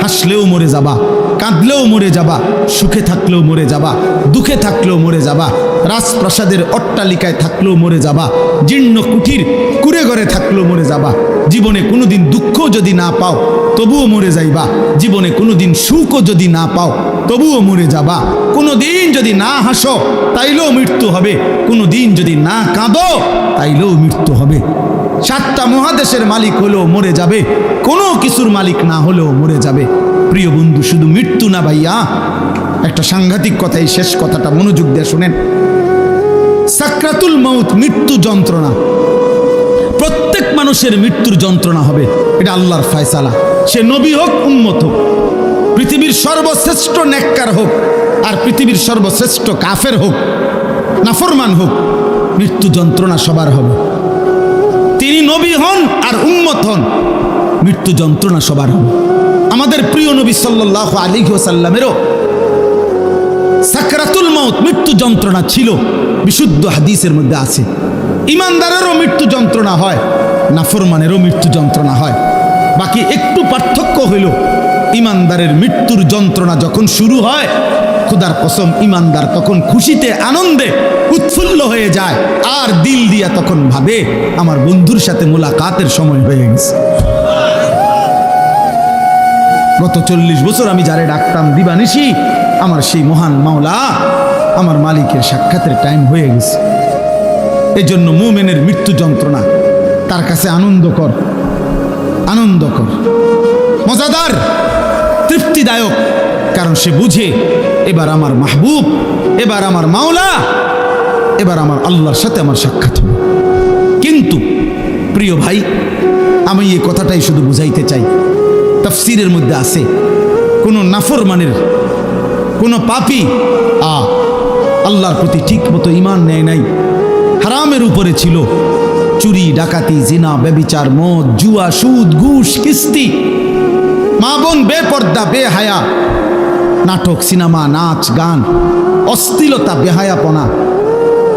হাসলেও মরে যাবা, কাঁদলেও মরে যাবা, সুখে থাকলেও মরে যাবা, দুঃখে থাকলেও মরে যাবা, রাজপ্রাসাদের অট্টালিকায় থাকলেও মরে যাবা, জীর্ণ কুঠির কুড়ে ঘরে থাকলেও মরে যাবা। জীবনে কোনোদিন দুঃখ যদি না পাও তবুও মরে যাইবা, জীবনে কোনোদিন সুখও যদি না পাও তবুও মরে যাবা। কোনোদিন যদি না হাসো তাইলেও মৃত্যু হবে, কোনোদিন যদি না কাঁদো তাইলেও মৃত্যু হবে। 7টা মহাদেশের মালিক হলেও মরে যাবে, কোনো কিছুর মালিক না হলেও মরে যাবে। প্রিয় বন্ধু, শুধু মৃত্যু না ভাইয়া, একটা সাংঘাতিক কথা, এই শেষ কথাটা মনোযোগ দিয়ে শুনেন। সাকরাতুল মাউত, মৃত্যু যন্ত্রণা, প্রত্যেক মানুষের মৃত্যুর যন্ত্রণা হবে, এটা আল্লাহর ফয়সালা। সে নবী হোক, উম্মত হোক, পৃথিবীর সর্বশ্রেষ্ঠ নেককার হোক আর পৃথিবীর সর্বশ্রেষ্ঠ কাফের হোক, নাফরমান হোক, মৃত্যু যন্ত্রণা সবার হবে। তিনি নবী হন আর উম্মত হন, মৃত্যু যন্ত্রণা সবার হবে। আমাদের প্রিয় নবী সাল্লাল্লাহু আলাইহি ওয়াসাল্লামেরও সাকরাতুল মাউত, মৃত্যু যন্ত্রণা ছিল, বিশুদ্ধ হাদিসের মধ্যে আছে। ইমানদারেরও মৃত্যু যন্ত্রণা হয়, নাফরমানেরও মৃত্যু যন্ত্রণা হয়। বাকি একটু পার্থক্য হইল, ইমানদারের মৃত্যুর যন্ত্রণা যখন শুরু হয়, খোদার কসম ইমানদার তখন খুশিতে আনন্দে উৎফুল্ল হয়ে যায়, আর দিল দিয়া তখন ভাবে আমার বন্ধুর সাথে মোলাকাতের সময় হয়ে গেছে। গত 40 বছর আমি যারে ডাকতাম দিবানিশি, আমার সেই মহান মাওলা, আমার মালিকের সাক্ষাতের টাইম হয়ে গেছে। এই জন্য মুমিনের মৃত্যু যন্ত্রণা তার কাছে আনন্দকর, আনন্দকর, মজাদার, তৃপ্তিদায়ক, কারণ সে বুঝে এবার আমার মাহবুব, এবার আমার মাওলা, এবার আমার আল্লাহর সাথে আমার সাক্ষাৎ হবে। কিন্তু প্রিয় ভাই, আমি এই কথাটাই শুধু বুঝাইতে চাই, তাফসীরের মধ্যে আছে কোনো নাফরমানের, কোনো পাপী আল্লাহর প্রতি ঠিক মতো ঈমান নেয় নাই, হারামের উপরে ছিল, চুরি, ডাকাতি, জিনা, ব্যভিচার, মদ, জুয়া, সুদ, ঘুষ, কিস্তি, মা বোন বেপর্দা, বেহায়া, নাটক, সিনেমা, নাচ, গান, অশ্লীলতা, বেহায়াপনা,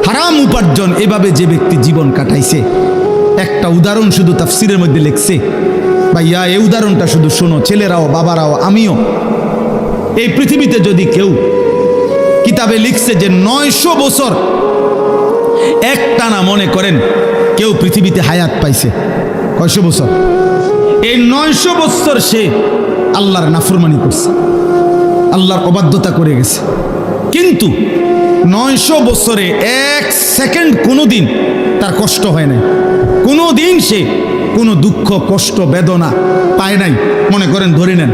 হারাম উপার্জন, এভাবে যে ব্যক্তি জীবন কাটাইছে, একটা উদাহরণ শুধু তাফসীরের মধ্যে লিখছে। ভাইয়া, এই উদাহরণটা শুধু শোনো, ছেলেরাও, বাবারাও, আমিও। এই পৃথিবীতে যদি কেউ, কিতাবে লিখছে যে 900 বছর একটানা, মনে করেন কেউ পৃথিবীতে হায়াত পাইছে, কয়শো বছর? এই 900 বছর সে আল্লাহর নাফরমানি করছে, আল্লাহর অবাধ্যতা করে গেছে। কিন্তু 900 বছরে 1 সেকেন্ড কোনোদিন তার কষ্ট হয় নাই, কোনোদিন সে কোনো দুঃখ, কষ্ট, বেদনা পায় নাই। মনে করেন ধরে নেন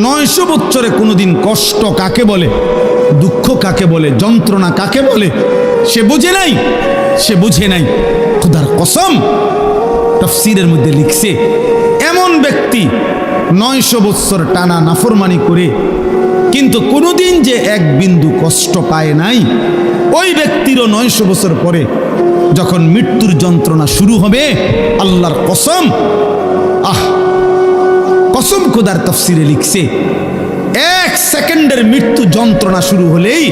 900 বছরে কোনোদিন কষ্ট কাকে বলে, দুঃখ কাকে বলে, যন্ত্রণা কাকে বলে সে বুঝে নাই, সে বুঝে নাই। খোদার কসম, তাফসীরের মধ্যে লিখছে এমন ব্যক্তি 900 বছর টানা নাফরমানি করে কিন্তু কোনোদিন যে এক বিন্দু কষ্ট পায় নাই, ওই ব্যক্তিরও 900 বছর পরে যখন মৃত্যুর যন্ত্রণা শুরু হবে, আল্লাহর কসম, কসম খোদার তাফসীরে লিখছে 1 সেকেন্ডের মৃত্যু যন্ত্রণা শুরু হলেই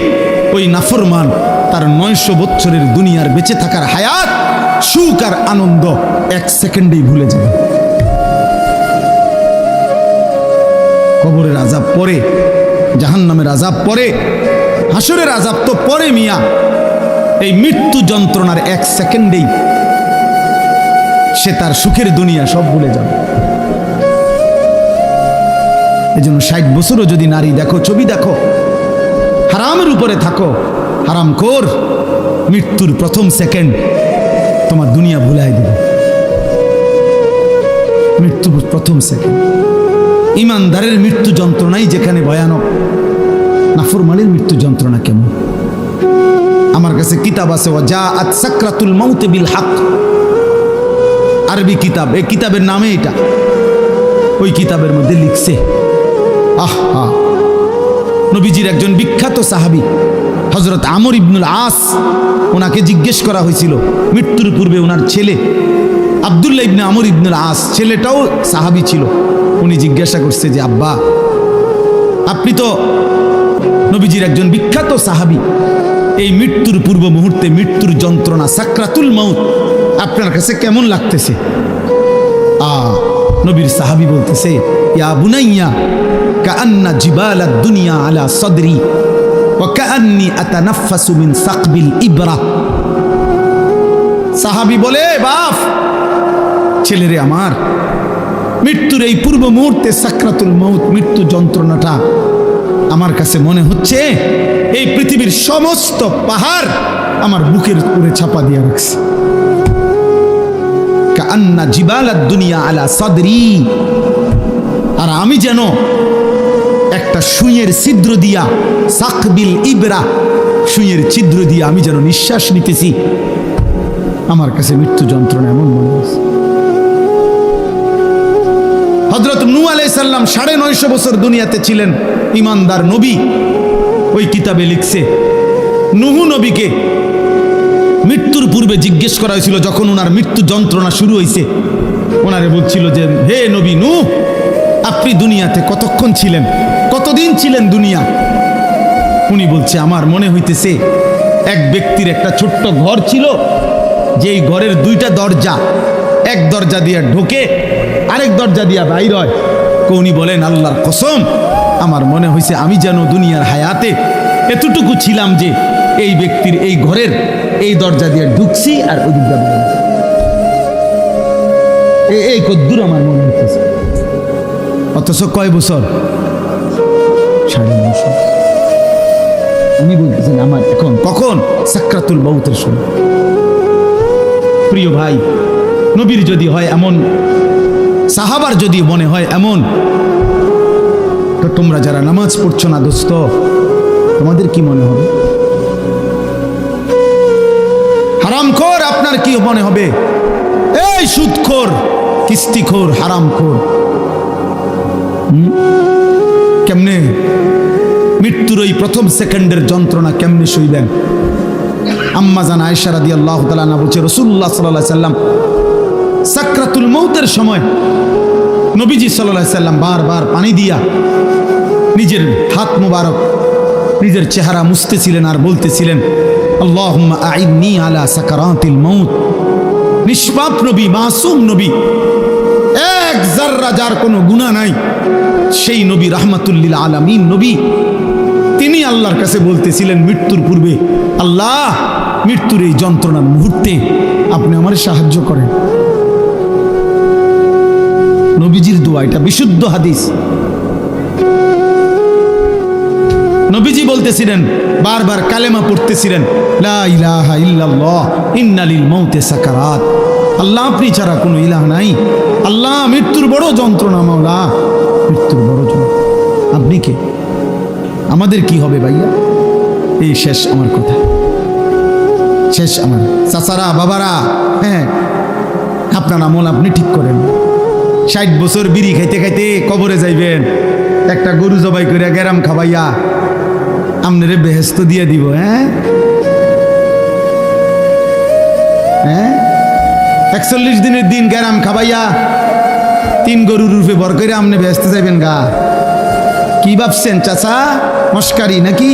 ওই নাফরমান তার 900 বছরের দুনিয়ার বেঁচে থাকার হায়াত, সুখ আর আনন্দ 1 সেকেন্ডেই ভুলে যাবে। কবরের আযাব পরে, জাহান্নামের আযাব পরে, হাসরের আযাব তো পরে মিয়া। এই মৃত্যু যন্ত্রণার 1 সেকেন্ডেই সে তার সুখের দুনিয়া সব ভুলে যাবে। এই জন্য 60 বছরও যদি নারী দেখো, ছবি দেখো, হারামের উপরে থাকো, হারামখোর, মৃত্যুর প্রথম সেকেন্ড তোমার দুনিয়া ভুলাই দেবে। মৃত্যুর প্রথম সেকেন্ড। ইমানদারের মৃত্যু যন্ত্রণাই যেখানে ভয়ানক, নাফরমানের মৃত্যু যন্ত্রণা কেমন? আমার কাছে কিতাব আছে, ওয়াজাআত সাকরাতুল মাউত বিল হক, আরবি কিতাব, এই কিতাবের নামে এটা। ওই কিতাবের মধ্যে লিখছে, নবীজির একজন বিখ্যাত সাহাবী হযরত আমর ইবনুল আস, ওনাকে জিজ্ঞেস করা হয়েছিল মৃত্যুর পূর্বে, ওনার ছেলে আব্দুল্লাহ ইবনে আমর ইবনুল আস, ছেলেটাও সাহাবী ছিল। উনি জিজ্ঞাসা করছে যে আব্বা, আপনি তো নবীজির একজন বিখ্যাত সাহাবী, এই মৃত্যুর পূর্ব মুহূর্তে মৃত্যুর যন্ত্রণা, সাকরাতুল মাউত আপনার কাছে কেমন লাগতেছে? নবীর সাহাবী বলতেছে, ইয়া বুনাইয়া কাআন্না জিবালাদ দুনিয়া আলা সাদরি ওয়া কাআন্নি আতানাফাসু মিন সাকবিল ইবরা। সাহাবী বলে, বাপ ছেলেরে আমার, মৃত্যুর এই পূর্ব মুহূর্তে সাকরাতুল মউত, মৃত্যু যন্ত্রণাটা আমার কাছে মনে হচ্ছে এই পৃথিবীর সমস্ত পাহাড় আমার বুকের উপরে চাপা দিয়ে রাখছে। কাআন্না জিবালাদ দুনিয়া আলা সাদরি, আর আমি যেন একটা সুইয়ের ছিদ্র দিয়া, সাকবিল ইবরা, সুইয়ের ছিদ্র দিয়া আমি যেন নিঃশ্বাস নিতেছি। আমার কাছে মৃত্যু যন্ত্রণা এমন মনে হচ্ছে। হযরত নূহ আলাইহিস সালাম 950 বছর দুনিয়াতে ছিলেন, ইমানদার নবী। ওই কিতাবে লিখছে, নূহ নবীকে মৃত্যুর পূর্বে জিজ্ঞেস করা হয়েছিল, যখন ওনার মৃত্যু যন্ত্রণা শুরু হয়েছে, ওনারে বলছিল যে, হে নবী নূহ, আপনি দুনিয়াতে কতক্ষণ ছিলেন, কতদিন ছিলেন দুনিয়া? উনি বলছে, আমার মনে হইতেছে এক ব্যক্তির একটা ছোট্ট ঘর ছিল, যেই ঘরের 2টা দরজা, এক দরজা দিয়ে ঢোকে, আরেক দরজা দিয়া বাইর হয়। উনি বলেন, আল্লাহর কসম, আমার মনে হয়েছে আমি যেন দুনিয়ার হায়াতে এতটুকু ছিলাম যে এই ব্যক্তির এই ঘরের এই দরজা দিয়ে ঢুকছি আর ওই দিকটা বাইরে, এই কদ্দুর আমার মনে হইতেছে। অথচ কয় বছর? 9.5 বছর। উনি বলতেছেন, আমার এখন কখন সাকরাতুল মউতের সময়। প্রিয় ভাই, নবীর যদি হয় এমন, সাহাবার যদি মনে হয় এমন, তো তোমরা যারা নামাজ পড়ছো না দোস্ত, তোমাদের কি মনে হবে? হারামখোর আপনার কি মনে হবে? এই সুদখোর, কিস্তিখোর, হারামখোর, কেমনে মৃত্যুর ওই প্রথম সেকেন্ডের যন্ত্রণা কেমনে সইবেন? আম্মা জান আয়েশা রাদিয়াল্লাহু তাআলা আনহা বলছে, রাসূলুল্লাহ সাল্লাল্লাহু আলাইহি সাল্লাম সাকরাতুল মউতের সময় নবীজি সাল্লাল্লাহু আলাইহি সাল্লাম বারবার পানি দিয়া নিজের হাত মুবারক, নিজের চেহারা মুছতেছিলেন আর বলতেছিলেন, আল্লাহুম্মা আইন্নি আলা সাকারাতিল মউত। নিষ্পাপ নবী, মাসুম নবী, এক যাররা যার কোনো গুনাহ নাই, সেই নবী রাহমাতুল লিল আলামিন নবী, তিনি আল্লাহর কাছে বলতেছিলেন মৃত্যুর পূর্বে, আল্লাহ, মৃত্যুর এই যন্ত্রণার মুহূর্তে আপনি আমার সাহায্য করেন। নবীজির দোয়া, এটা বিশুদ্ধ হাদিস। নবীজি বলতেছিলেন, বারবার কালেমা পড়তেছিলেন, লা ইলাহা ইল্লাল্লাহ ইন্না লিল মাউতি সাকারাত। আল্লাহ, আপনি ছাড়া কোনো ইলাহ নাই। আল্লাহ, মৃত্যুর বড় যন্ত্রণা, মাওলা, মৃত্যুর বড় যন্ত্রণা। আপনি কে? আমাদের কি হবে ভাইয়া? এই শেষ আমার কথা, শেষ আমার। চাচারা, বাবারা, হ্যাঁ, আপনার আমল আপনি ঠিক করেন। 60 বছর বিড়ি খাইতে খাইতে কবরে যাইবেন, একটা গরু জবাই করে গেরাম খাবাইয়া আমনেরে বেহেস্ত দিয়ে দিব। হ্যাঁ হ্যাঁ, 41 দিনের দিন গেরাম খাবাইয়া 3 গরুর রূপে ভর করে আমনে বেহেস্ত যাইবেন গা। কি ভাবছেন চাচা? মস্কারি নাকি?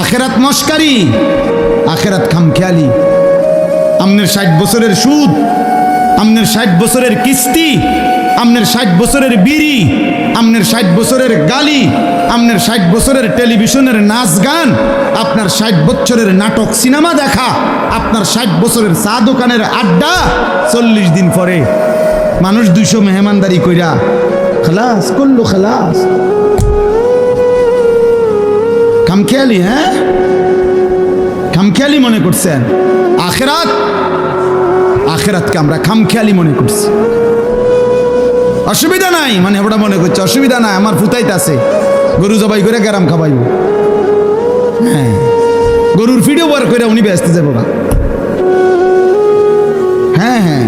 আখেরাত মস্কারি, আখেরাত খামখেয়ালি। আমনের 60 বছরের সুদ, আমনের 60 বছরের কিস্তি, আমনের 60 বছরের বিড়ি, আমনের 60 বছরের গালি, আমনের 60 বছরের টেলিভিশনের নাচ গান, আপনার 60 বছরের নাটক সিনেমা দেখা, আপনার 60 বছরের চা দোকানের আড্ডা, 40 দিন পরে মানুষ 200 মেহমানদারি কইরা খালাস করলো, খালাস। খামখেয়ালি, হ্যাঁ, খামখেয়ালি মনে করছেন। আখেরাত, আখেরাতকে আমরা খামখেয়ালি মনে করছি। অসুবিধা নাই মানে ওটা মনে করছে, অসুবিধা নাই, আমার ফুতাইতে আছে, গরু জবাই করে গেরাম খাবাইব। হ্যাঁ, গরুর ফিডও বার করে উনি ব্যস্ত যাবো না। হ্যাঁ হ্যাঁ,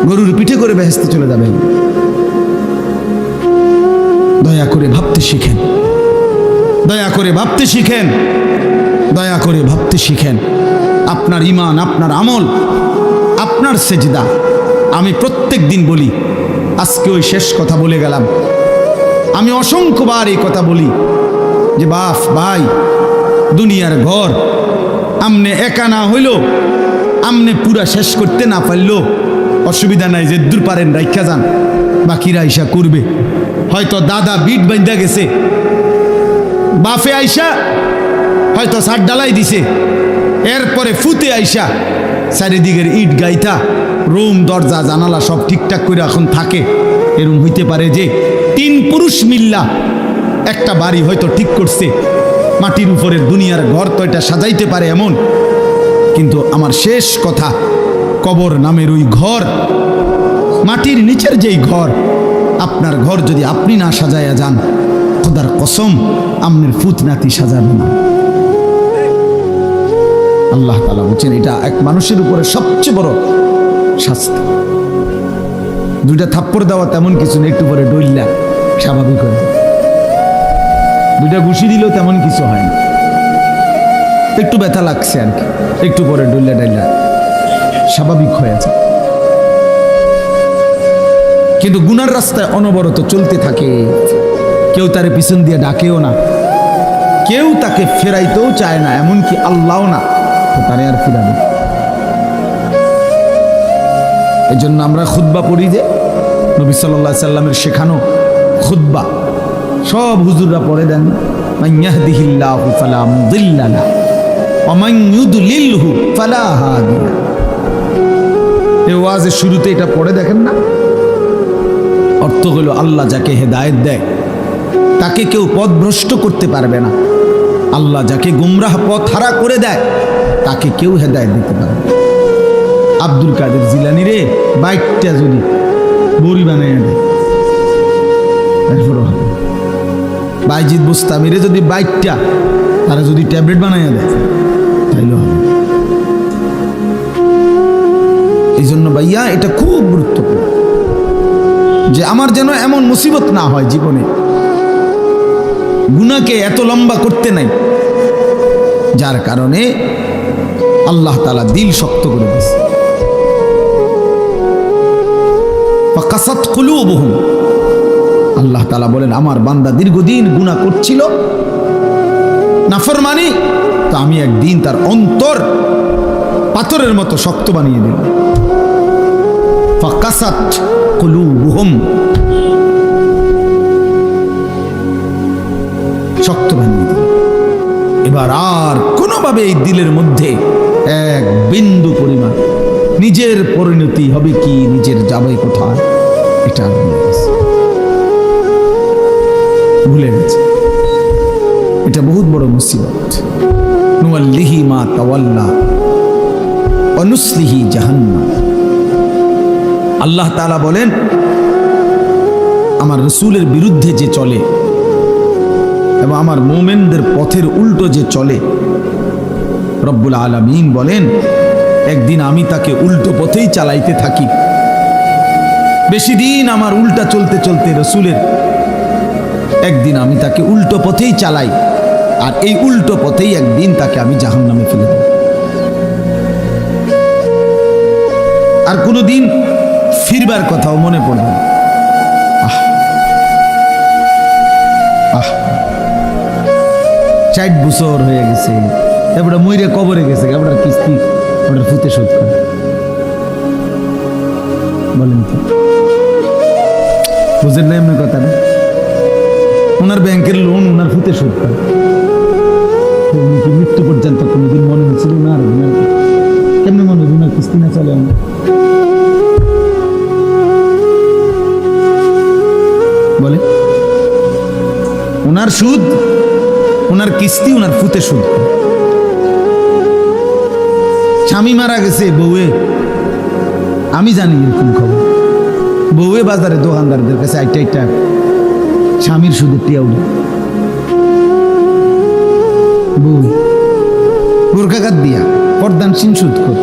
গরুর পিঠে করে ব্যস্ত চলে যাবে। দয়া করে ভাবতে শিখেন, দয়া করে ভাবতে শিখেন, দয়া করে ভাবতে শিখেন। আপনার ঈমান, আপনার আমল, আপনার সেজদা। আমি প্রত্যেক দিন বলি, আজকে ওই শেষ কথা বলে গেলাম। আমি অসংখ্যবার এই কথা বলি যে বাপ ভাই, দুনিয়ার ঘর আমনে একা না হইল, আমনে পুরা শেষ করতে না পারল, অসুবিধা নাই, যে দূর পারেন রাইখা যান, বাকিরা আইসা করবে। হয়তো দাদা বিট বাঁধা গেছে, বাফে আইসা হয়তো সার ডালাই দিছে, এরপরে ফুতে আইসা চারিদিকের ইট গাইথা রুম দরজা জানালা সব ঠিকঠাক করে এখন থাকে। এরকম হইতে পারে যে 3 পুরুষ মিল্লা একটা বাড়ি হয়তো ঠিক করছে, মাটির উপরে দুনিয়ার ঘর তো এটা সাজাইতে পারে এমন। কিন্তু আমার শেষ কথা, কবর নামের ওই ঘর, মাটির নিচের যেই ঘর, আপনার ঘর যদি আপনি না সাজাইয়া যান, খোদার কসম আপনার ফুত নাতি সাজাবে না। আল্লাহ তাআলা বলছেন এটা এক মানুষের উপরে সবচেয়ে বড় শাস্তি। 2টা থাপ্পড় দেওয়া তেমন কিছু নেই, একটু পরে ডইল্লা স্বাভাবিক হয়ে যায়। 2টা ঘুষি দিলেও তেমন কিছু হয় না, একটু ব্যথা লাগছে আর কি, একটু পরে ডইল্লা ডাইল্লা স্বাভাবিক হয়ে যায়। কিন্তু গুনার রাস্তায় অনবরত চলতে থাকে, কেউ তার পিছন দিয়ে ডাকেও না, কেউ তাকে ফেরাইতেও চায় না, এমনকি আল্লাহও না, তো তারে আর ফিরাবে। এই জন্য আমরা খুতবা পড়ি যে নবী সাল্লাল্লাহু আলাইহি সাল্লামের শেখানো খুতবা সব হুজুররা পড়ে দেন, মান ইয়াহদিহিল্লাহু ফালা মুদিল্লা লাহু ওয়া মান ইউদলিলহু ফালা হাদিয়া লাহু। এই ওয়াজের শুরুতে এটা পড়ে দেখেন না, অর্থ হলো আল্লাহ যাকে হেদায়েত দেয় তাকে কেউ পথভ্রষ্ট করতে পারবে না, আল্লাহ যাকে গুমরাহ পথ হারা করে দেয় তাকে কেউ হেদায়েত দিতে পারবে না। আব্দুল কাদের জিলানী রে বাইকটা যদি বড়ি বানাইয়া দেয় এরপরও হবে, বাইজিদ বুস্তামিরে যদি বাইকটা তারা যদি ট্যাবলেট বানাইয়া দেয় তাইলেও হবে। এই জন্য ভাইয়া এটা খুব গুরুত্বপূর্ণ যে আমার যেন এমন মুসিবত না হয় জীবনে, গুনাহকে এত লম্বা করতে নাই, যার কারণে আল্লাহ তাআলা দিল শক্ত করে দিয়েছে। ফাকাসাত কুলুবুহুম, আল্লাহ তাআলা বলেন আমার বান্দা দীর্ঘদিন গুনাহ করছিল, নাফরমানি, তো আমি একদিন তার অন্তর পাথরের মতো শক্ত বানিয়ে দিলাম। ফাকাসাত কুলুবুহুম, শক্ত বানিয়ে দিলাম। এবার আর কোনোভাবে এই দিলের মধ্যে এক বিন্দু পরিমাণ নিজের পরিণতি হবে কি, নিজের যাবে কোথায়, এটা ভুলে গেছে। এটা বহুত বড় মুসিবত। নুওয়াল্লিহি মা তাওয়াল্লা ওয়া নুসলিহি জাহান্নাম। আল্লাহ তাআলা বলেন আমার রাসূলের বিরুদ্ধে যে চলে এবং আমার মুমিনদের পথের উল্টো যে চলে, রব্বুল আলামিন বলেন একদিন আমি তাকে উল্টো পথেই চালাইতে থাকি। বেশি দিন আমার উল্টা চলতে চলতে রাসূলের একদিন আমি তাকে উল্টো পথেই চালাই, আর এই উল্টো পথেই একদিন তাকে আমি জাহান্নামে ফেলে দেব। আর কোনোদিন ফিরবার কথাও মনে পড়বে না। 60 বছর হয়ে গেছে, এবার মইরে কবরে গেছে, এবার কিস্তি ওটার ফুতে শোধ করে, বলেন তো বুঝেন না এমনি কথা না? ওনার ব্যাংকের লোন ওনার ফুতে শোধ করে, মৃত্যু পর্যন্ত কোনোদিন মনে হচ্ছিল না। আর কেমনি মনে হয় ওনার কিস্তি না চলে? আমরা বলে ওনার সুদ, ওনার কিস্তি, ওনার ফুতে সুদ। স্বামী মারা গেছে, বউয়ে, আমি জানি এরকম খবর, বউয়ে বাজারে দোকানদারদের কাছে আইটা স্বামীর সুদের টিয়া উঠে, বউ বোরখাঘাত দিয়া পর্দানসীন সুদ কর,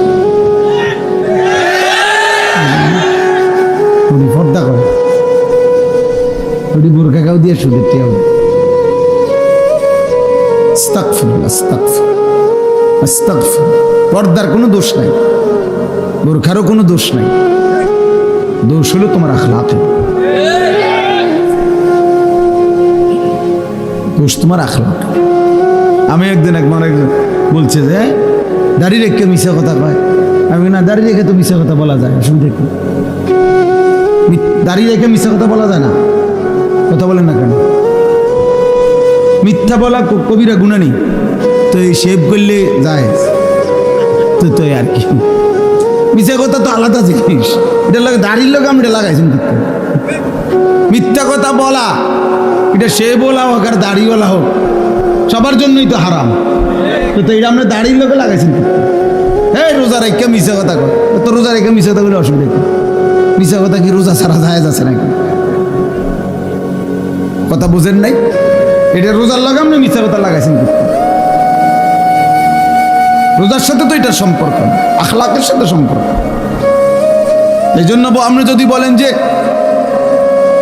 পর্দা করে ওটি বোরখাগাও দিয়ে সুদের টিয়া উঠে। পর্দার কোনো দোষ নাই, বোরখারও কোনো দোষ নাই, দোষ হলো তোমার আখলাক, দোষ তোমার আখলাক। আমি একদিন একবার বলছে যে দাড়ি রেখে মিশা কথা কয়, আমি না দাড়ি রেখে তো মিশা কথা বলা যায়, অসুবিধা কি? দাঁড়িয়ে রেখে মিথ্যা কথা বলা যায় না? কথা বলেন না কেন? মিথ্যা বলা কবিরা গুণা নেই, তো এই শেভ করলে যায় তো তো আর কি। মিথ্যা কথা তো আলাদা জিনিস, এটা লাগে দাড়ির লোক আমরা লাগাইছেন। মিথ্যা কথা বলা এটা সে বলা হোক আর দাড়িওয়ালা হোক সবার জন্যই তো হারাম। তো এটা আমরা দাড়ির লোকে লাগাইছেন। হ্যাঁ, রোজা রেখে মিথ্যা কথা কর, তো রোজা রেখে মিথ্যা কথা বলে অসুবিধা কি? মিথ্যা কথা কি রোজা ছাড়া যায় যাচ্ছে নাকি? কথা বুঝেন নাই? এটা রোজার লাগাম না, মিথ্যা কথা লাগাইছেন। রোজার সাথে তো এটা সম্পর্ক না, আখলাকের সাথে সম্পর্ক। এই জন্য আপনি যদি বলেন যে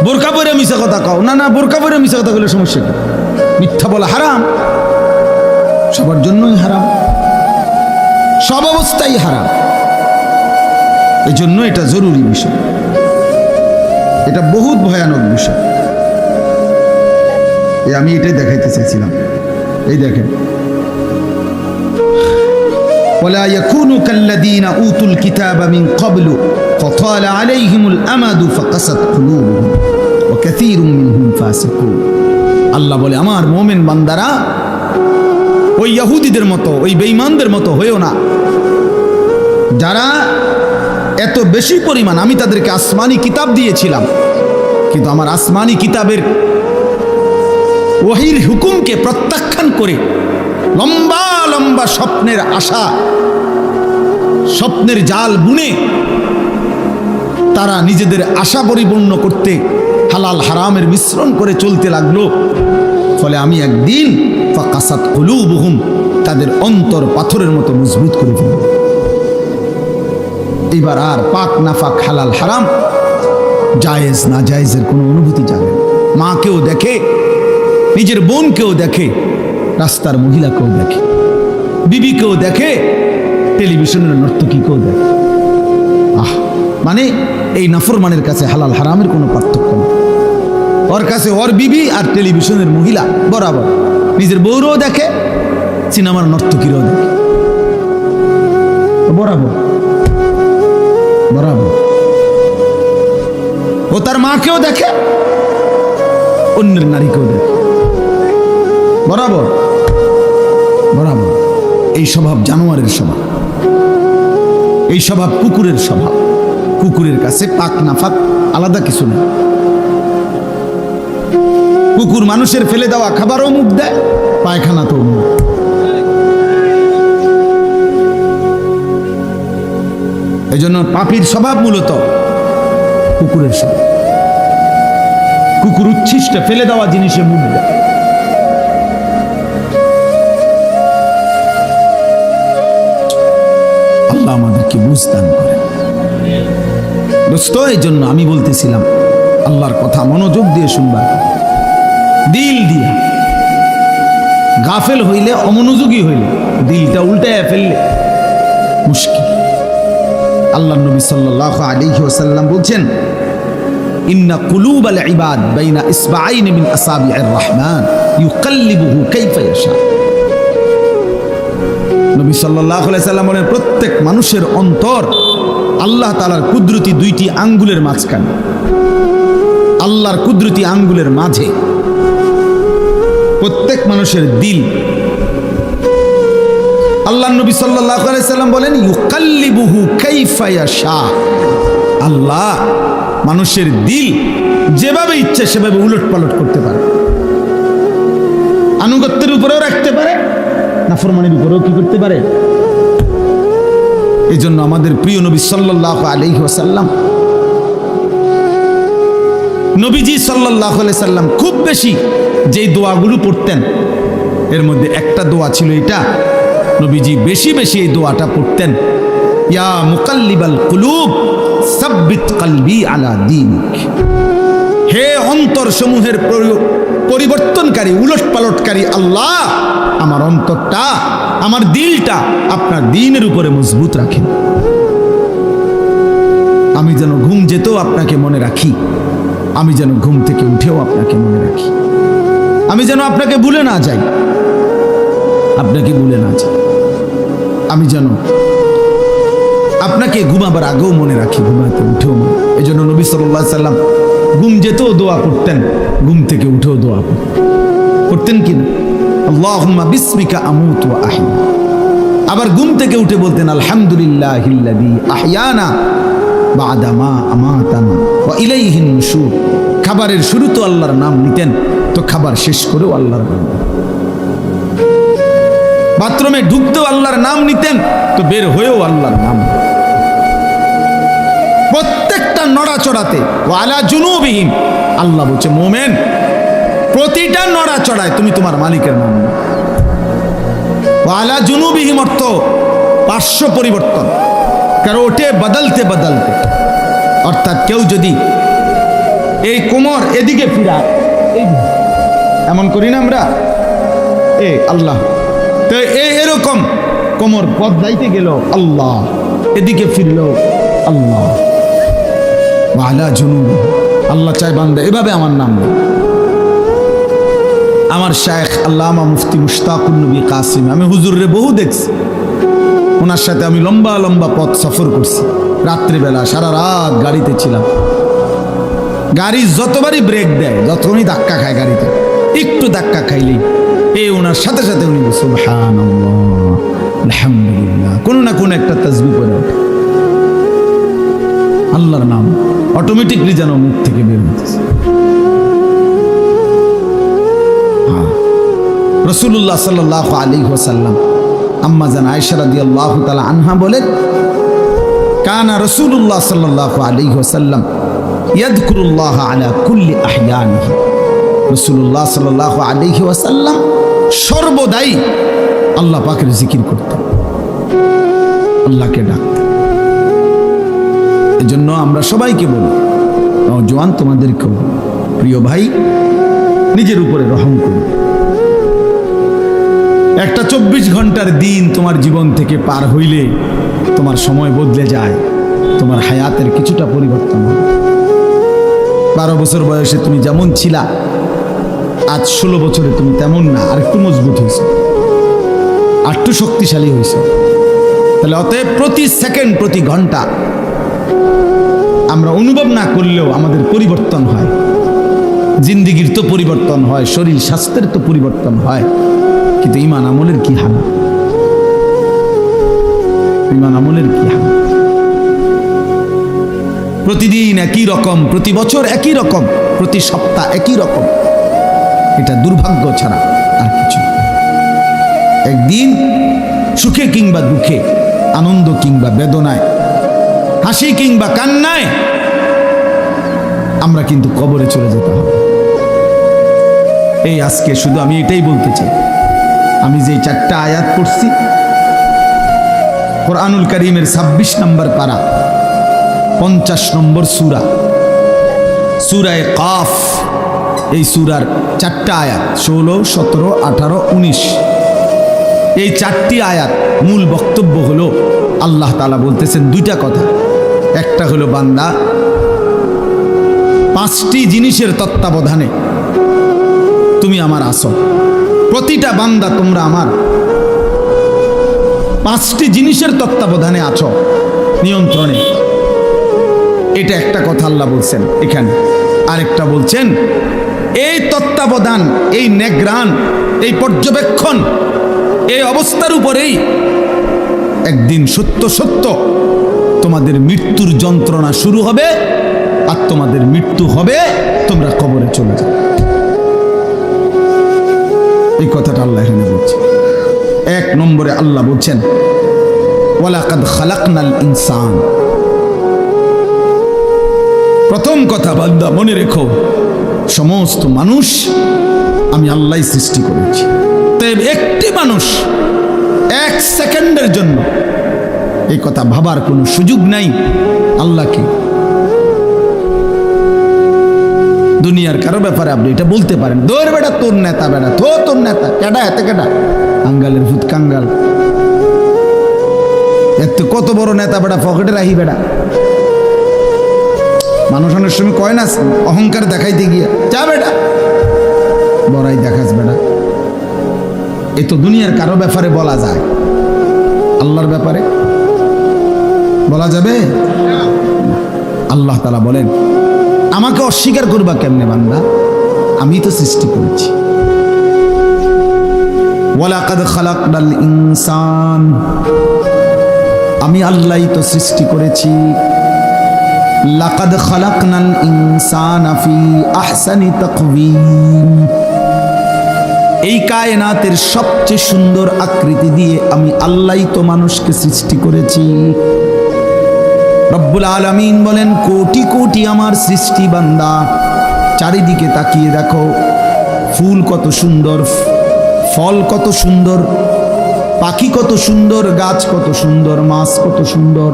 বোরকা পরে মিথ্যা কথা কও, না না, বোরকা পরে মিথ্যা কথা বলে সমস্যা কি? মিথ্যা বলা হারাম, সবার জন্যই হারাম, সব অবস্থায় হারাম। এই জন্য এটা জরুরি বিষয়, এটা বহুত ভয়ানক বিষয়। আমি এটাই দেখাইতে চাইছিলাম। এই দেখেন, ওয়ালা ইয়াকুনু কাল্লাযীনা উতুল কিতাবা মিন ক্বাবলু ফাতালা আলাইহিমুল আমাদু ফাকাসাত কুলুবুহুম ওয়া কাসীরুম মিনহুম ফাসিকুন। আল্লাহ বলে, আমার মুমিন বান্দারা ওই ইহুদিদের মতো, ওই বেঈমানদের মতো হয়েও না, যারা এত বেশি পরিমাণ, আমি তাদেরকে আসমানি কিতাব দিয়েছিলাম, কিন্তু আমার আসমানি কিতাবের ওহীর হুকুমকে প্রত্যাখ্যান করে লম্বা লম্বা স্বপ্নের আশা, স্বপ্নের জাল বুনে তারা নিজেদের আশা পরিপূর্ণ করতে হালাল হারামের মিশ্রণ করে চলতে লাগলো। ফলে আমি একদিন ফাকাসাত কুলুবুহুম, তাদের অন্তর পাথরের মতো মজবুত করে ফেলব। এবার আর পাক নাফাক, হালাল হারাম, জায়েজ না জায়েজের কোনো অনুভূতি যাবে না। মাকেও দেখে, নিজের বোনকেও দেখে, রাস্তার মহিলাকেও দেখে, বিবিকেও দেখে, টেলিভিশনের নর্তকীকেও দেখে। মানে এই নাফরমানের কাছে হালাল হারামের কোনো পার্থক্য নেই। ওর কাছে ওর বিবি আর টেলিভিশনের মহিলা বরাবর, নিজের বউরও দেখে, সিনেমার নর্তকীরও দেখে, বরাবর বরাবর। ও তার মাকেও দেখে, অন্যের নারীকেও দেখে, বরাবর বরাবর। এই স্বভাব জানোয়ারের স্বভাব, এই স্বভাব কুকুরের স্বভাব। কুকুরের কাছে পাক নাফাক আলাদা কিছু নেই। কুকুর মানুষের ফেলে দেওয়া খাবারও মুখ দেয়, পায়খানা তো মুখ। এই জন্য পাপীর স্বভাব মূলত কুকুরের স্বভাব। কুকুর উচ্ছিষ্ট ফেলে দেওয়া জিনিসে মুখ দেয়। আল্লাহ আমাদেরকে বুঝদান করেন দোস্ত। এই জন্য আমি বলতেছিলাম, আল্লাহর কথা মনোযোগ দিয়ে শুনবা, দিল দিয়া। গাফেল হইলে, অমনোযোগী হইলে, দিলটা উল্টায় ফেললে মুশকিল। আল্লাহ নবী সাল্লাল্লাহু আলাইহি ওয়াসাল্লাম বলছেন, ইন্না কুলুবাল ইবাদ বাইনা ইসবাআইন মিন আসাবি'ir রহমান ইউকাল্লিবুহু কাইফা ইয়াশা। নবী সাল্লাল্লাহু আলাইহি ওয়াসাল্লাম বলেন, প্রত্যেক মানুষের অন্তর আল্লাহ তাআলার কুদরতি দুইটি আঙ্গুলের মাঝখানে, আল্লাহর কুদরতি আঙ্গুলের মাঝে। প্রত্যেক মানুষের দিল, আল্লাহ নবী সাল্লাল্লাহু আলাইহি ওয়াসাল্লাম বলেন, ইউকাল্লিবুহু কাইফা ইয়াশা। আল্লাহ মানুষের দিল যেভাবে ইচ্ছে সেভাবে উলট পালট করতে পারে। আনুগত্যের উপরেও রাখতে পারে, নাফরমানির উপরেও কি করতে পারে। এই জন্য আমাদের প্রিয় নবী সাল্লাল্লাহু আলাইহি ওয়াসাল্লাম, নবীজি সাল্লাল্লাহু আলাইহি সাল্লাম খুব বেশি যেই দোয়াগুলো পড়তেন, এর মধ্যে একটা দোয়া ছিল এটা। নবীজি বেশি বেশি এই দোয়াটা পড়তেন, ইয়া মুকাল্লিবাল কুলুব সাব্বিত কলবি আলা দীনিক। হে অন্তর সমূহের পরিবর্তনকারী, উলট পালটকারী আল্লাহ, আমার অন্তরটা, আমার দিলটা আপনার দ্বীনের উপরে মজবুত রাখেন। আমি যেন ঘুম যেতেও আপনাকে মনে রাখি, আমি যেন ঘুম থেকে উঠেও আপনাকে মনে রাখি, আমি যেন আপনাকে ভুলে না যাই, আপনাকে ভুলে না যাই। আমি যেন আপনাকে ঘুমাবার আগেও মনে রাখি, ঘুমাতে উঠেও মনে। এই জন্য নবী সাল্লাল্লাহু আলাইহি সাল্লাম ঘুম যেতেও দোয়া করতেন, ঘুম থেকে উঠেও দোয়া করতেন কিনা, আল্লাহুম্মা বিসমিকা আমুতু ওয়া আহয়া। আবার ঘুম থেকে উঠে বলতেন আলহামদুলিল্লাহিল্লাযী আহয়ানা বা'দা মা আমাতানা ওয়া ইলাইহিন নুশুর। খাবারের শুরু তো আল্লাহর নাম নিতেন, তো খাবার শেষ করেও আল্লাহর নাম। বাথরুমে ঢুকতেও আল্লাহর নাম নিতেন, তো বের হয়েও আল্লাহর নাম। প্রত্যেকটা নড়াচড়াতে ওয়ালা জুনুবিহিম, আল্লাহ বলছে মোমেন প্রতিটা নড়াচড়ায় তুমি তোমার মালিকের নাম নাও। ওয়ালা জুনুবিহিম অর্থ পার্শ্ব পরিবর্তন, কারণ ওঠে বদলতে বদলতে। অর্থাৎ কেউ যদি এই কোমর এদিকে ফিরায়, এমন করি না আমরা, আল্লাহ, তো এরকম কোমর পথ যাইতে গেল আল্লাহ, এদিকে ফিরলো আল্লাহ। ওয়ালা জুনুবিহিম, আল্লাহ চাই বান্দা এভাবে আমার নাম নেই। আমার শায়েখ আল্লামা মুফতি মুশতাকুন নবী কাসিম, আমি হুজুরে বহু দেখছি, ওনার সাথে আমি লম্বা লম্বা পথ সফর করছি। রাত্রিবেলা সারা রাত গাড়িতে ছিলাম, গাড়ি যতবারই ব্রেক দেয়, যতক্ষণই ধাক্কা খায় গাড়িতে, একটু ধাক্কা খাইলেই ওনার সাথে সাথে উনি সুবহানাল্লাহ আলহামদুলিল্লাহ কোনো না কোনো একটা তাসবিহ পড়ে ওঠে, আল্লাহর নাম অটোমেটিকলি যেন মুখ থেকে বের হতেছে। রাসূলুল্লাহ সাল্লাল্লাহু আলাইহি ওয়াসাল্লাম আম্মা জান আয়েশা রাদিয়াল্লাহু তাআলা আনহা বলেন, কানা রাসূলুল্লাহ সাল্লাল্লাহু আলাইহি ওয়াসাল্লাম ইয়াযকুরুল্লাহ আলা কুল্লি আহয়ানিহি। রাসূলুল্লাহ সাল্লাল্লাহু আলাইহি ওয়াসাল্লাম সর্বদাই আল্লাহ পাকের জিকির করতেন, আল্লাহকে ডাকতেন। এজন্য আমরা সবাইকে বলি, নওজোয়ান তোমাদেরকেও, প্রিয় ভাই, নিজের উপরে রহম করুন। একটা 24 ঘন্টার দিন তোমার জীবন থেকে পার হইলে তোমার সময় বদলে যায়, তোমার হায়াতের কিছুটা পরিবর্তন হয়। 12 বছর বয়সে তুমি যেমন ছিলা, আজ 16 বছরে তুমি তেমন না, আর একটু মজবুত হয়েছে, আর একটু শক্তিশালী হয়েছে। তাহলে অতএব প্রতি সেকেন্ড, প্রতি ঘন্টা আমরা অনুভব না করলেও আমাদের পরিবর্তন হয়। জিন্দিগির তো পরিবর্তন হয়, শরীর স্বাস্থ্যের তো পরিবর্তন হয়, কিন্তু ঈমান আমলের কি হাল? ঈমান আমলের কি হাল? প্রতিদিন একই রকম, প্রতি বছর একই রকম, প্রতি সপ্তাহ একই রকম। এটা দুর্ভাগ্য ছাড়া আর কিছু। একদিন সুখে কিংবা দুঃখে, আনন্দ কিংবা বেদনায়, হাসি কিংবা কান্নায় আমরা কিন্তু কবরে চলে যেতে হবে। এই আজকে শুধু আমি এটাই বলতে চাই, আমি যে 4টা আয়াত পড়ছি, কোরআনুল কারীমের 26 নম্বর পারা, 50 নম্বর সূরা, সূরায়ে কাফ। এই সূরার 4টা আয়াত 16, 17, 18, 19। এই 4টি আয়াত মূল বক্তব্য হলো আল্লাহ তাআলা বলতেছেন 2টা কথা। একটা হলো বান্দা 5টি জিনিসের তত্ত্বাবধানে তুমি আমার আসো, প্রতিটা বান্দা তোমরা আমার 5টি জিনিসের তত্ত্বাবধানে আছো, নিয়ন্ত্রণে। এটা একটা কথা আল্লাহ বলছেন এখানে। আরেকটা বলছেন এই তত্ত্বাবধান, এই নেগ্রান, এই পর্যবেক্ষণ, এই অবস্থার উপরেই একদিন সত্য সত্য তোমাদের মৃত্যুর যন্ত্রণা শুরু হবে, আর তোমাদের মৃত্যু হবে, তোমরা কবরে চলে যাবে। এই কথাটা আল্লাহ এখানে বলছে। 1 নম্বরে আল্লাহ বলছেন ওয়ালাকাদ খালাকনাল ইনসান। প্রথম কথা বান্দা মনে রেখো, সমস্ত মানুষ আমি আল্লাহই সৃষ্টি করেছি। তবে একটি মানুষ 1 সেকেন্ডের জন্য এই কথা ভাবার কোনো সুযোগ নাই আল্লাহকে, দুনিয়ার কারো ব্যাপারে আপনি এটা বলতে পারেন, দৌড় বেটা তোর নেতা, বেটা তোর নেতা, কেডা এতে কেডা, কাঙ্গালের ভূত কাঙ্গাল, এত কত বড় নেতা বেটা, পকেটে রাহি বেটা। মানুষ অনেক সময় কয় না অহংকার দেখাইতে গিয়া, যা বেটা বড়াই দেখাস বেটা। এ তো দুনিয়ার কারো ব্যাপারে বলা যায়, আল্লাহর ব্যাপারে বলা যাবে? আল্লাহ তাআলা বলেন, আমাকে অস্বীকার করবা কেমনে বান্দা? আমি তো সৃষ্টি করেছি। ওয়ালাকাদ খালাকনাল ইনসান, আমি আল্লাহই তো সৃষ্টি করেছি। লাকাদ খালাকনাল ইনসানা ফি আহসানি তাকওয়িম, এই কায়নাতের সবচেয়ে সুন্দর আকৃতি দিয়ে আমি আল্লাহই তো মানুষকে সৃষ্টি করেছি। রব্বুল আলামিন বলেন, কোটি কোটি আমার সৃষ্টি বান্দা, চারিদিকে তাকিয়ে দেখো, ফুল কত সুন্দর, ফল কত সুন্দর, পাখি কত সুন্দর, গাছ কত সুন্দর, মাছ কত সুন্দর।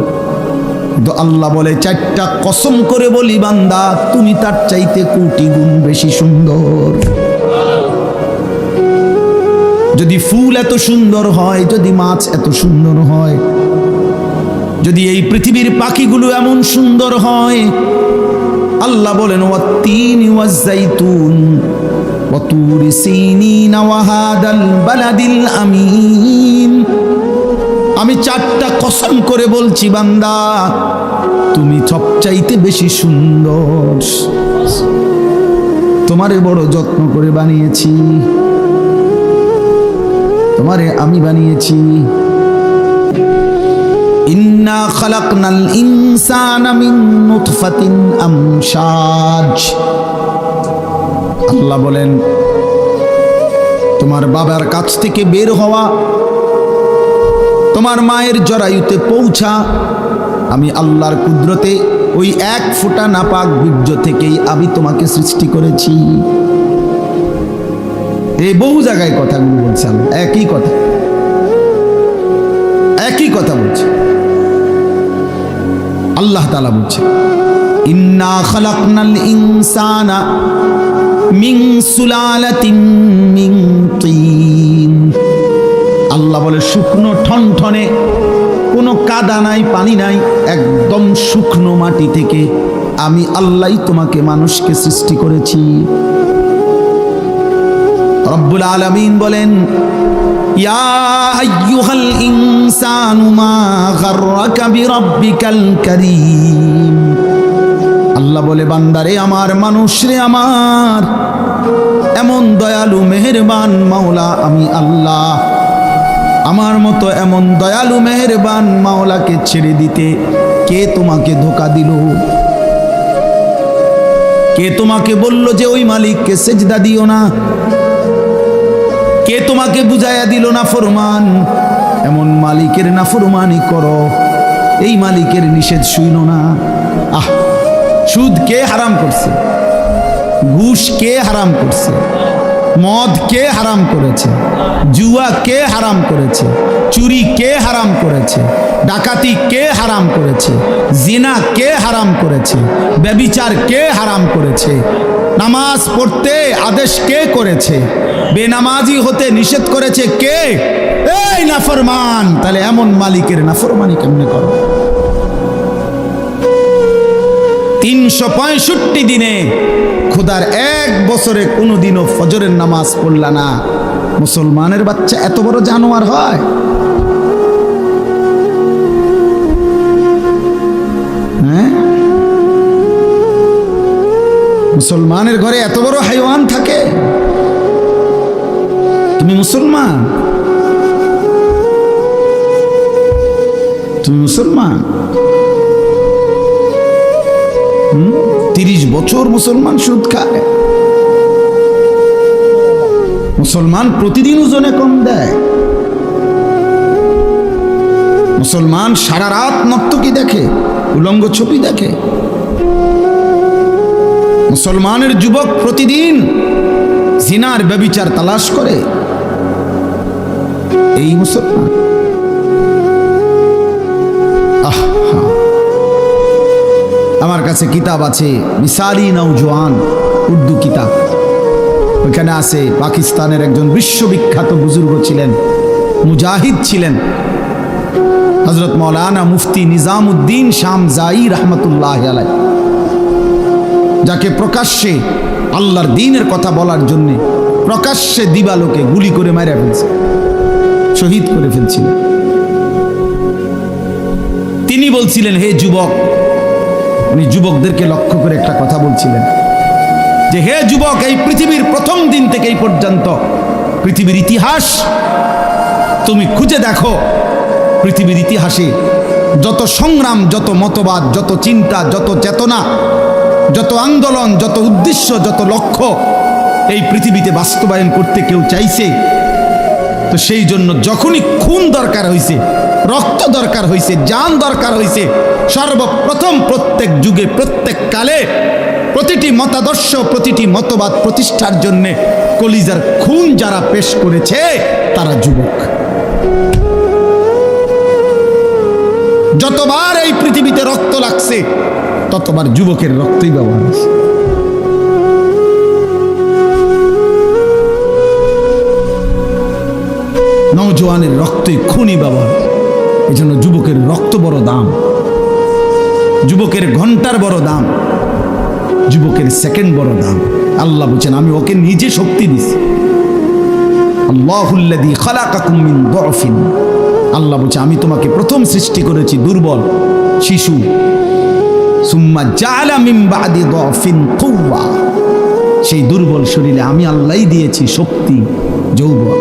তো আল্লাহ বলে, চারটা কসম করে বলি বান্দা, তুমি তার চাইতে কোটি গুণ বেশি সুন্দর। যদি ফুল এত সুন্দর হয়, যদি মাছ এত সুন্দর হয়, যদি এই পৃথিবীর পাখিগুলো এমন সুন্দর হয়, আল্লাহ বলেন, ওয়াত্তিনি ওয়াজ্জাইতুন ওয়া তুরি সিনিন ওয়া হাদাল বালাদিল আমিন, আমি চারটা কসম করে বলছি বান্দা, তুমি সবচাইতে বেশি সুন্দর। তোমারে বড় যত্ন করে বানিয়েছি, তোমারে আমি বানিয়েছি। ইন্না খালাকনাল ইনসানা মিন নুতফাতিন আমশাজ, আল্লাহ বলেন, তোমার বাবার কাছ থেকে বের হওয়া, তোমার মায়ের জরায়ুতে পৌঁছা, আমি আল্লাহর কুদরতে ওই এক ফোঁটা নাপাক বীর্য থেকেই আমি তোমাকে সৃষ্টি করেছি। এই বহু জায়গায় কথাগুলো বলছে, একই কথা, একই কথা বলছে। আল্লাহ তাআলা বলছে, ইন্না খালাকনাল ইনসানা মিন সুলালাতিন মিন তিন, আল্লাহ বলে, শুকনো ঠনঠনে, কোনো কাদা নাই, পানি নাই, একদম শুকনো মাটি থেকে আমি আল্লাহই তোমাকে মানুষকে সৃষ্টি করেছি। রব্বুল আলামিন বলেন, ইয়া আইয়ুহাল ইনসানু মা গাররাকা বিরাব্বিকাল কারীম, আল্লাহ বলে, বান্দারে আমার, মানুষ রে আমার, এমন দয়ালু মেহেরবান মাওলা আমি আল্লাহ, আমার মতো এমন দয়ালু মেহেরবান মাওলাকে ছেড়ে দিতে কে তোমাকে ধোঁকা দিল? কে তোমাকে বলল যে ওই মালিককে সেজদা দিও না? কে তোমাকে বুঝাইয়া দিল না ফরমান, এমন মালিকের নাফরমানি করো, এই মালিকের নিষেধ শুইনো না? আহ, সুদ কে হারাম করছে? ঘুষ কে হারাম করছে? মদ কে হারাম করেছে? জুয়া কে হারাম করেছে? চুরি কে হারাম করেছে? ডাকাতি কে হারাম করেছে? জিনা কে হারাম করেছে? ব্যভিচার কে হারাম করেছে? নামাজ পড়তে আদেশ কে করেছে? বেনামাজি হতে নিষেধ করেছে কে? এই নাফরমান। তাহলে এমন মালিকের নাফরমানি কেমনে করো? 365 দিনে খোদার এক বছরে কোনোদিনও ফজরের নামাজ পড়লা না, মুসলমানের বাচ্চা এত বড় জানোয়ার হয়? হ্যাঁ, মুসলমানের ঘরে এত বড় হাইওয়ান থাকে? তুমি মুসলমান? তুমি মুসলমান? 30 বছর মুসলমান সুদ খায়। মুসলমান প্রতিদিন ওজনে কম দেয়। মুসলমান সারা রাত নর্তকী দেখে, উলঙ্গ ছবি দেখে। মুসলমানের যুবক প্রতিদিন জিনার ব্যভিচার তালাশ করে। এই মুসলমান। আমার কাছে কিতাব আছে, মিসালি নওজোয়ান, উর্দু কিতাব। ওইখানে আছে পাকিস্তানের একজন বিশ্ববিখ্যাত বুজুর্গ ছিলেন, মুজাহিদ ছিলেন, হযরত মাওলানা মুফতি নিজামউদ্দিন শামজাই রহমতুল্লাহ আলাইহ, যাকে প্রকাশ্যে আল্লাহর দ্বীনের কথা বলার জন্য প্রকাশ্যে দিবালোকে গুলি করে মেরে ফেলছে, শহীদ করে ফেলছিলেন। তিনি বলছিলেন, হে যুবক, উনি যুবকদেরকে লক্ষ্য করে একটা কথা বলছিলেন যে, হে যুবক, এই পৃথিবীর প্রথম দিন থেকে এই পর্যন্ত পৃথিবীর ইতিহাস তুমি খুঁজে দেখো। পৃথিবীর ইতিহাসে যত সংগ্রাম, যত মতবাদ, যত চিন্তা, যত চেতনা, যত আন্দোলন, যত উদ্দেশ্য, যত লক্ষ্য এই পৃথিবীতে বাস্তবায়ন করতে কেউ চাইছে, তো সেই জন্য যখনই খুন দরকার হয়েছে, রক্ত দরকার হয়েছে, জান দরকার হয়েছে, সর্বপ্রথম প্রত্যেক যুগে, প্রত্যেক কালে প্রতিটি মতাদর্শ, প্রতিটি মতবাদ প্রতিষ্ঠার জন্য কলিজার খুন যারা পেশ করেছে তারা যুবক। যতবার এই পৃথিবীতে রক্ত লাগছে ততবার যুবকের রক্তই ব্যবহার হয়েছে। নওজোয়ানের রক্তই খুনি ব্যবহার। এই জন্য যুবকের রক্ত বড় দাম, যুবকের ঘন্টার বড় দাম, যুবকের সেকেন্ড বড় দাম। আল্লাহ বলছেন, আমি ওকে নিজে শক্তি দিছি। আল্লাহুল্লাযী খালাকাকুম মিন দুআফিন, আল্লাহ বলছে আমি তোমাকে প্রথম সৃষ্টি করেছি দুর্বল শিশু। সুম্মা জাআলা মিন বাদি দুআফিন কুওয়া, সেই দুর্বল শরীরে আমি আল্লাহই দিয়েছি শক্তি, যৌবন।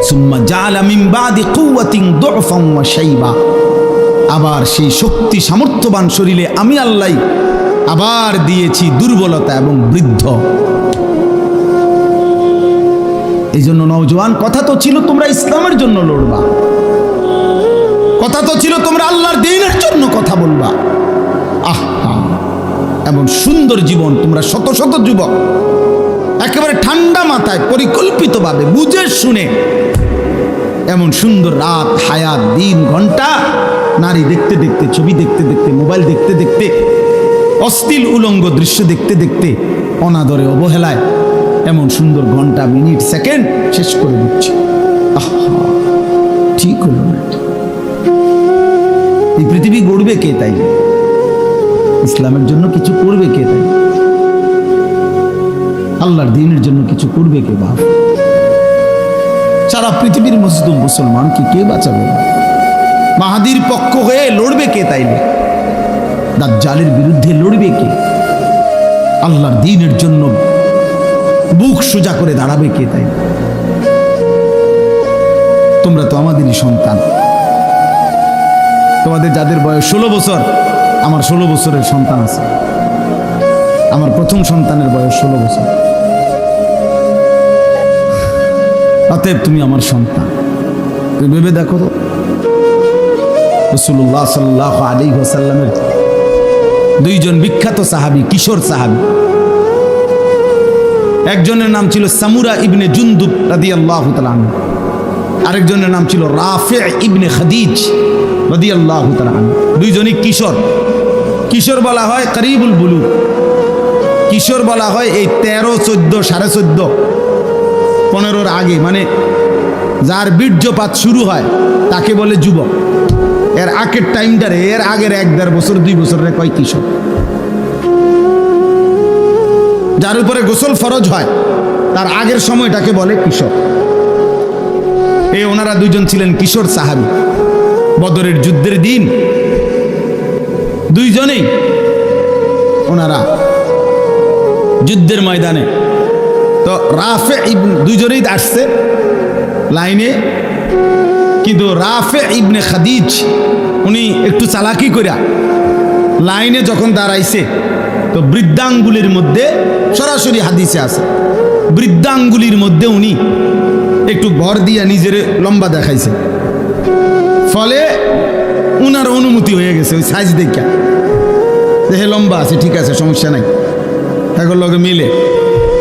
সুম্মা জাআলা মিন বাদি কুওয়াতিন দুআফান ওয়া শাইবা, আবার সেই শক্তি সামর্থ্যবান শরীরে আমি আল্লাহ আবার দিয়েছি দুর্বলতা এবং বৃদ্ধ। এই জন্য নওজোয়ান, কথা তো ছিল তোমরা ইসলামের জন্য লড়বা, কথা তো ছিল তোমরা আল্লাহর দ্বীনের জন্য কথা বলবা। আহা, এমন সুন্দর জীবন তোমরা, শত শত যুবক একেবারে ঠান্ডা মাথায় পরিকল্পিতভাবে বুঝে শুনে এমন সুন্দর রাত, হায়াত, দিন, ঘন্টা, নারী দেখতে দেখতে, ছবি দেখতে দেখতে, মোবাইল দেখতে দেখতে, অশ্লীল উলঙ্গ দৃশ্য দেখতে দেখতে, অনাদরে অবহেলায় এমন সুন্দর ঘন্টা, মিনিট, সেকেন্ড শেষ করে দিচ্ছে। আহা, ঠিক হলো না। এই পৃথিবী গড়বে কে? তাই ইসলামের জন্য কিছু করবে কে? তাই আল্লাহর দ্বীনের জন্য কিছু করবে কে? বাপ, সারা পৃথিবীর মজলুম মুসলমানকে কে বাঁচাবে? মাহাদির পক্ষ হয়ে লড়বে কে? তাইলে দাজ্জালের বিরুদ্ধে লড়বে কে? আল্লাহর দ্বীনের জন্য বুক সোজা করে দাঁড়াবে কে? তাই তোমরা তো আমাদেরই সন্তান। তোমাদের যাদের বয়স 16 বছর, আমার 16 বছরের সন্তান আছে। আমার প্রথম সন্তানের বয়স 16 বছর। অতএব তুমি আমার সন্তান। তুমি ভেবে দেখো তো, রাসূলুল্লাহ সাল্লাল্লাহু আলাইহি ওয়াসাল্লামের দুইজন বিখ্যাত সাহাবী, কিশোর সাহাবী, একজনের নাম ছিল সামুরা ইবনে জুনদুব রাদিয়াল্লাহু তাআলা আনহু, আরেকজনের নাম ছিল রাফি' ইবনে খাদিজ রাদিয়াল্লাহু তাআলা আনহু। দুইজনই কিশোর। কিশোর বলা হয় করিবুল বুলুগ, কিশোর বলা হয় এই 13, 14, 14.5, 15-র আগে, মানে যার বীর্যপাত শুরু হয় তাকে বলে যুবক। এর আগের টাইমটারে, এর আগের 1-1.5 বছর, 2 বছরের কয় কিশোর। যার উপরে গোসল ফরজ হয় তার আগের সময়টাকে বলে কিশোর। এই ওনারা দুইজন ছিলেন কিশোর সাহাবী। বদরের যুদ্ধের দিন দুইজনেই ওনারা যুদ্ধের ময়দানে, তো রাফে ইবনে, দুইজনেই আসছে লাইনে, কিন্তু রাফে ইবনে খাদিজ উনি একটু চালাকি কইরা লাইনে যখন দাঁড়াইছে, তো বৃদ্ধাঙ্গুলির মধ্যে, সরাসরি হাদিসে আছে, বৃদ্ধাঙ্গুলির মধ্যে উনি একটু ভর দিয়া নিজের লম্বা দেখাইছে, ফলে উনার অনুমতি হয়ে গেছে ওই সাইজ দেখা, দেখে লম্বা আছে, ঠিক আছে, সমস্যা নাই, এখন লগে মিলে।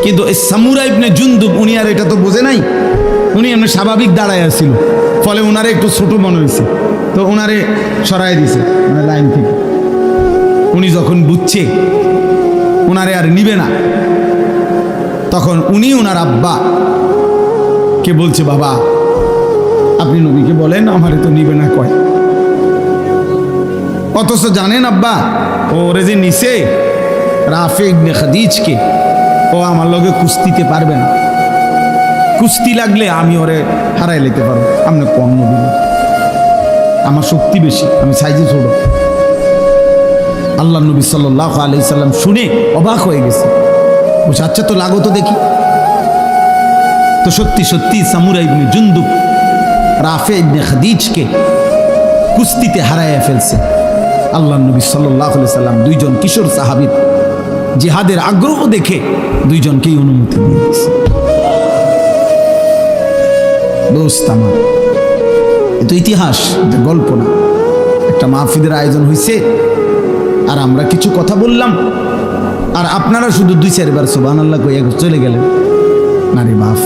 কিন্তু এই সামুরা ইবনে জুনদুব উনি আর এটা তো বোঝে নাই, উনি এমনি স্বাভাবিক দাঁড়ায় আসছিল, ফলে ওনারে একটু ছোট মনে হয়েছে, তো ওনারে সরাই দিছে মানে লাইন থেকে। উনি যখন বুঝছে ওনারে আর নিবে না, তখন উনি ওনার আব্বা কে বলছে, বাবা আপনি নবীকে বলেন আমারে তো নিবে না কয়। অথচ জানেন আব্বা, ওরে যে নিছে রাফি ইবনে খাদিজকে, ও আমার লগে কুস্তিতে পারবে না, কুস্তি লাগলে আমি ওরে হারাই লেতে পারবো, আপনি কম নবী, আমার শক্তি বেশি, আমি সাইজে ছোট। আল্লাহ নবী সাল্লাল্লাহু আলাইহি সাল্লাম শুনে অবাক হয়ে গেছে, বলছে আচ্ছা তো লাগো তো দেখি। তো সত্যি সত্যি সামুরা ইবনে জুনদুব রাফে ইবনে খাদিজকে কুস্তিতে হারাইয়া ফেলছে। আল্লাহ নবী সাল্লাল্লাহু আলাইহি সাল্লাম দুইজন কিশোর সাহাবীর জিহাদের আগ্রহ দেখে দুইজনকেই অনুমতি দিয়ে দিয়েছে। দোস্ত আমার, এ তো ইতিহাস, এটা গল্প না। একটা মাহফিলের আয়োজন হয়েছে আর আমরা কিছু কথা বললাম আর আপনারা শুধু 2-4 বার সুবহানাল্লাহ কইয়া চলে গেলেন। না রে বাপ,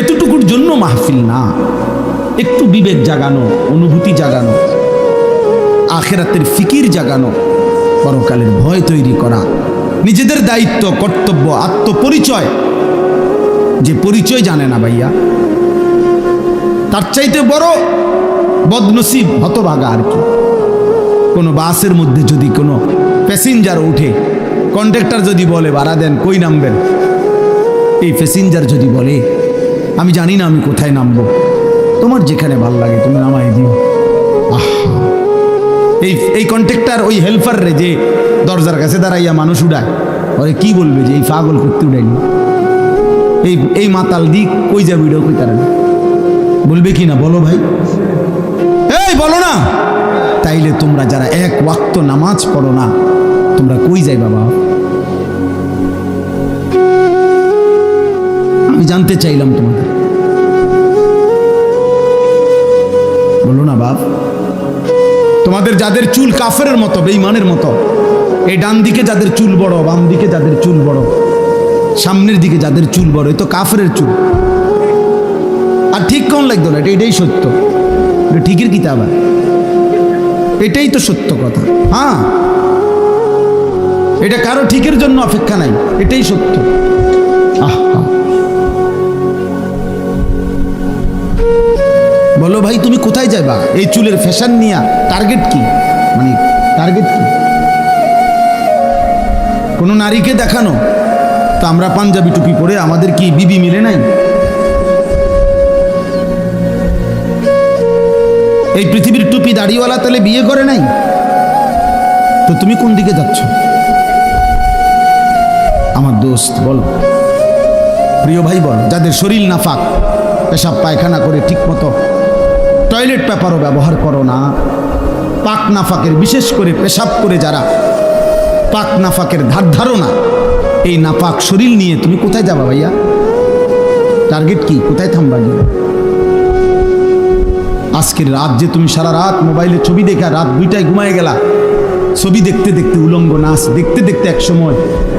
এতটুকুর জন্য মাহফিল না। একটু বিবেক জাগানো, অনুভূতি জাগানো, আখিরাতের ফিকির জাগানো, পরকালের ভয় তৈরি করা, নিজেদের দায়িত্ব, কর্তব্য, আত্মপরিচয়। যে পরিচয় জানে না ভাইয়া, তার চাইতে বড় বদনসিব, হতভাগা আর কি। কোনো বাসের মধ্যে যদি কোনো প্যাসেঞ্জার উঠে, কন্ডাক্টর যদি বলে ভাড়া দেন, কই নামবেন? এই প্যাসেঞ্জার যদি বলে আমি জানি না আমি কোথায় নামবো, তোমার যেখানে ভাল লাগে তুমি নামাই দিও। এই কন্ট্রাক্টর ওই হেল্পার রে যে দরজার কাছে দাঁড়াইয়া মানুষ উড়ায়, ওরে কি বলবে যে এই পাগল করতে উড়াইনি, এই মাতাল দিক কই যাবে, এটাও কই তারা বলবে কি না? বলো ভাই, এই বলো না। তাইলে তোমরা যারা এক ওয়াক্ত নামাজ পড়ো না, তোমরা কই যাই বাবা? আমি জানতে চাইলাম তোমাদের, বলো না বাপ। তোমাদের যাদের চুল কাফেরের মতো, বেঈমানের মতো, এই ডান দিকে যাদের চুল বড়, বাম দিকে যাদের চুল বড়, সামনের দিকে যাদের চুল বড়, এই তো কাফেরের চুল। আর ঠিক কোন লাগতো না, এটাই সত্য। ঠিকের কিতাব, এটাই তো সত্য কথা। হ্যাঁ, এটা কারো ঠিকের জন্য অপেক্ষা নাই, এটাই সত্য। বলো ভাই, তুমি কোথায় যাবা এই চুলের ফ্যাশন নিয়ে? টার্গেট কি? মানে টার্গেট কি? কোন নারীকে দেখানো? তো আমরা পাঞ্জাবি টুপি পরে আমাদের কি বিবি মিলে নাই? এই পৃথিবীর টুপি দাড়িওয়ালা তাহলে বিয়ে করে নাই? তো তুমি কোন দিকে যাচ্ছ আমার দোস্ত? বলো প্রিয় ভাই, বলো। যাদের শরীর নাফাক, পেশাব পায়খানা করে ঠিক মতো টয়লেট পেপারও ব্যবহার করো না, পাক নাফাকের, বিশেষ করে পেশাব করে যারা পাক নাফাকের ধার ধারো না, এই নাপাক শরীর নিয়ে তুমি কোথায় যাবা ভাইয়া? টার্গেট কি? কোথায় থামবা গিয়ে? আজকের রাত যে তুমি সারা রাত মোবাইলে ছবি দেখা রাত 2টায় ঘুমায় গেলা, ছবি দেখতে দেখতে, উলঙ্গ নাচ দেখতে দেখতে এক সময়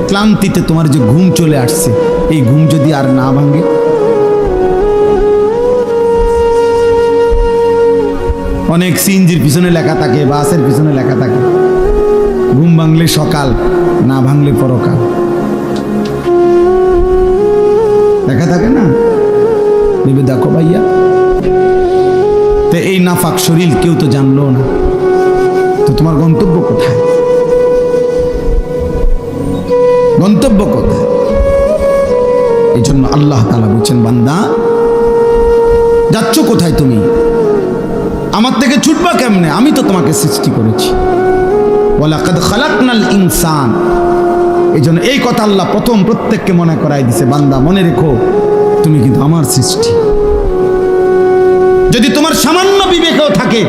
ক্লান্তিতে তোমার যে ঘুম চলে আসছে, এই ঘুম যদি আর না ভাঙে? অনেক সিএনজির পিছনে লেখা থাকে, বাসের পিছনে লেখা থাকে, ঘুম ভাঙলে সকাল, না ভাঙলে পরকাল, লেখা থাকে না? ভেবে দেখো ভাইয়া। তো এই নাফাক শরীর কেউ তো জানলো না, তো তোমার গন্তব্য কোথায়? গন্তব্য কোথায়? এই জন্য আল্লাহ তাআলা বলছেন, বান্দা যাচ্ছ কোথায় তুমি? আমার থেকে ছুটবা কেমনে? আমি তো তোমাকে সৃষ্টি করেছি। ওয়ালাকাদ খালাকনাল ইনসান। এই জন্য এই কথা আল্লাহ প্রথম প্রত্যেককে মনে করাই দিছে, বান্দা মনে রেখো তুমি কিন্তু আমার সৃষ্টি। যদি তোমার সামান্য বিবেকও থাকে,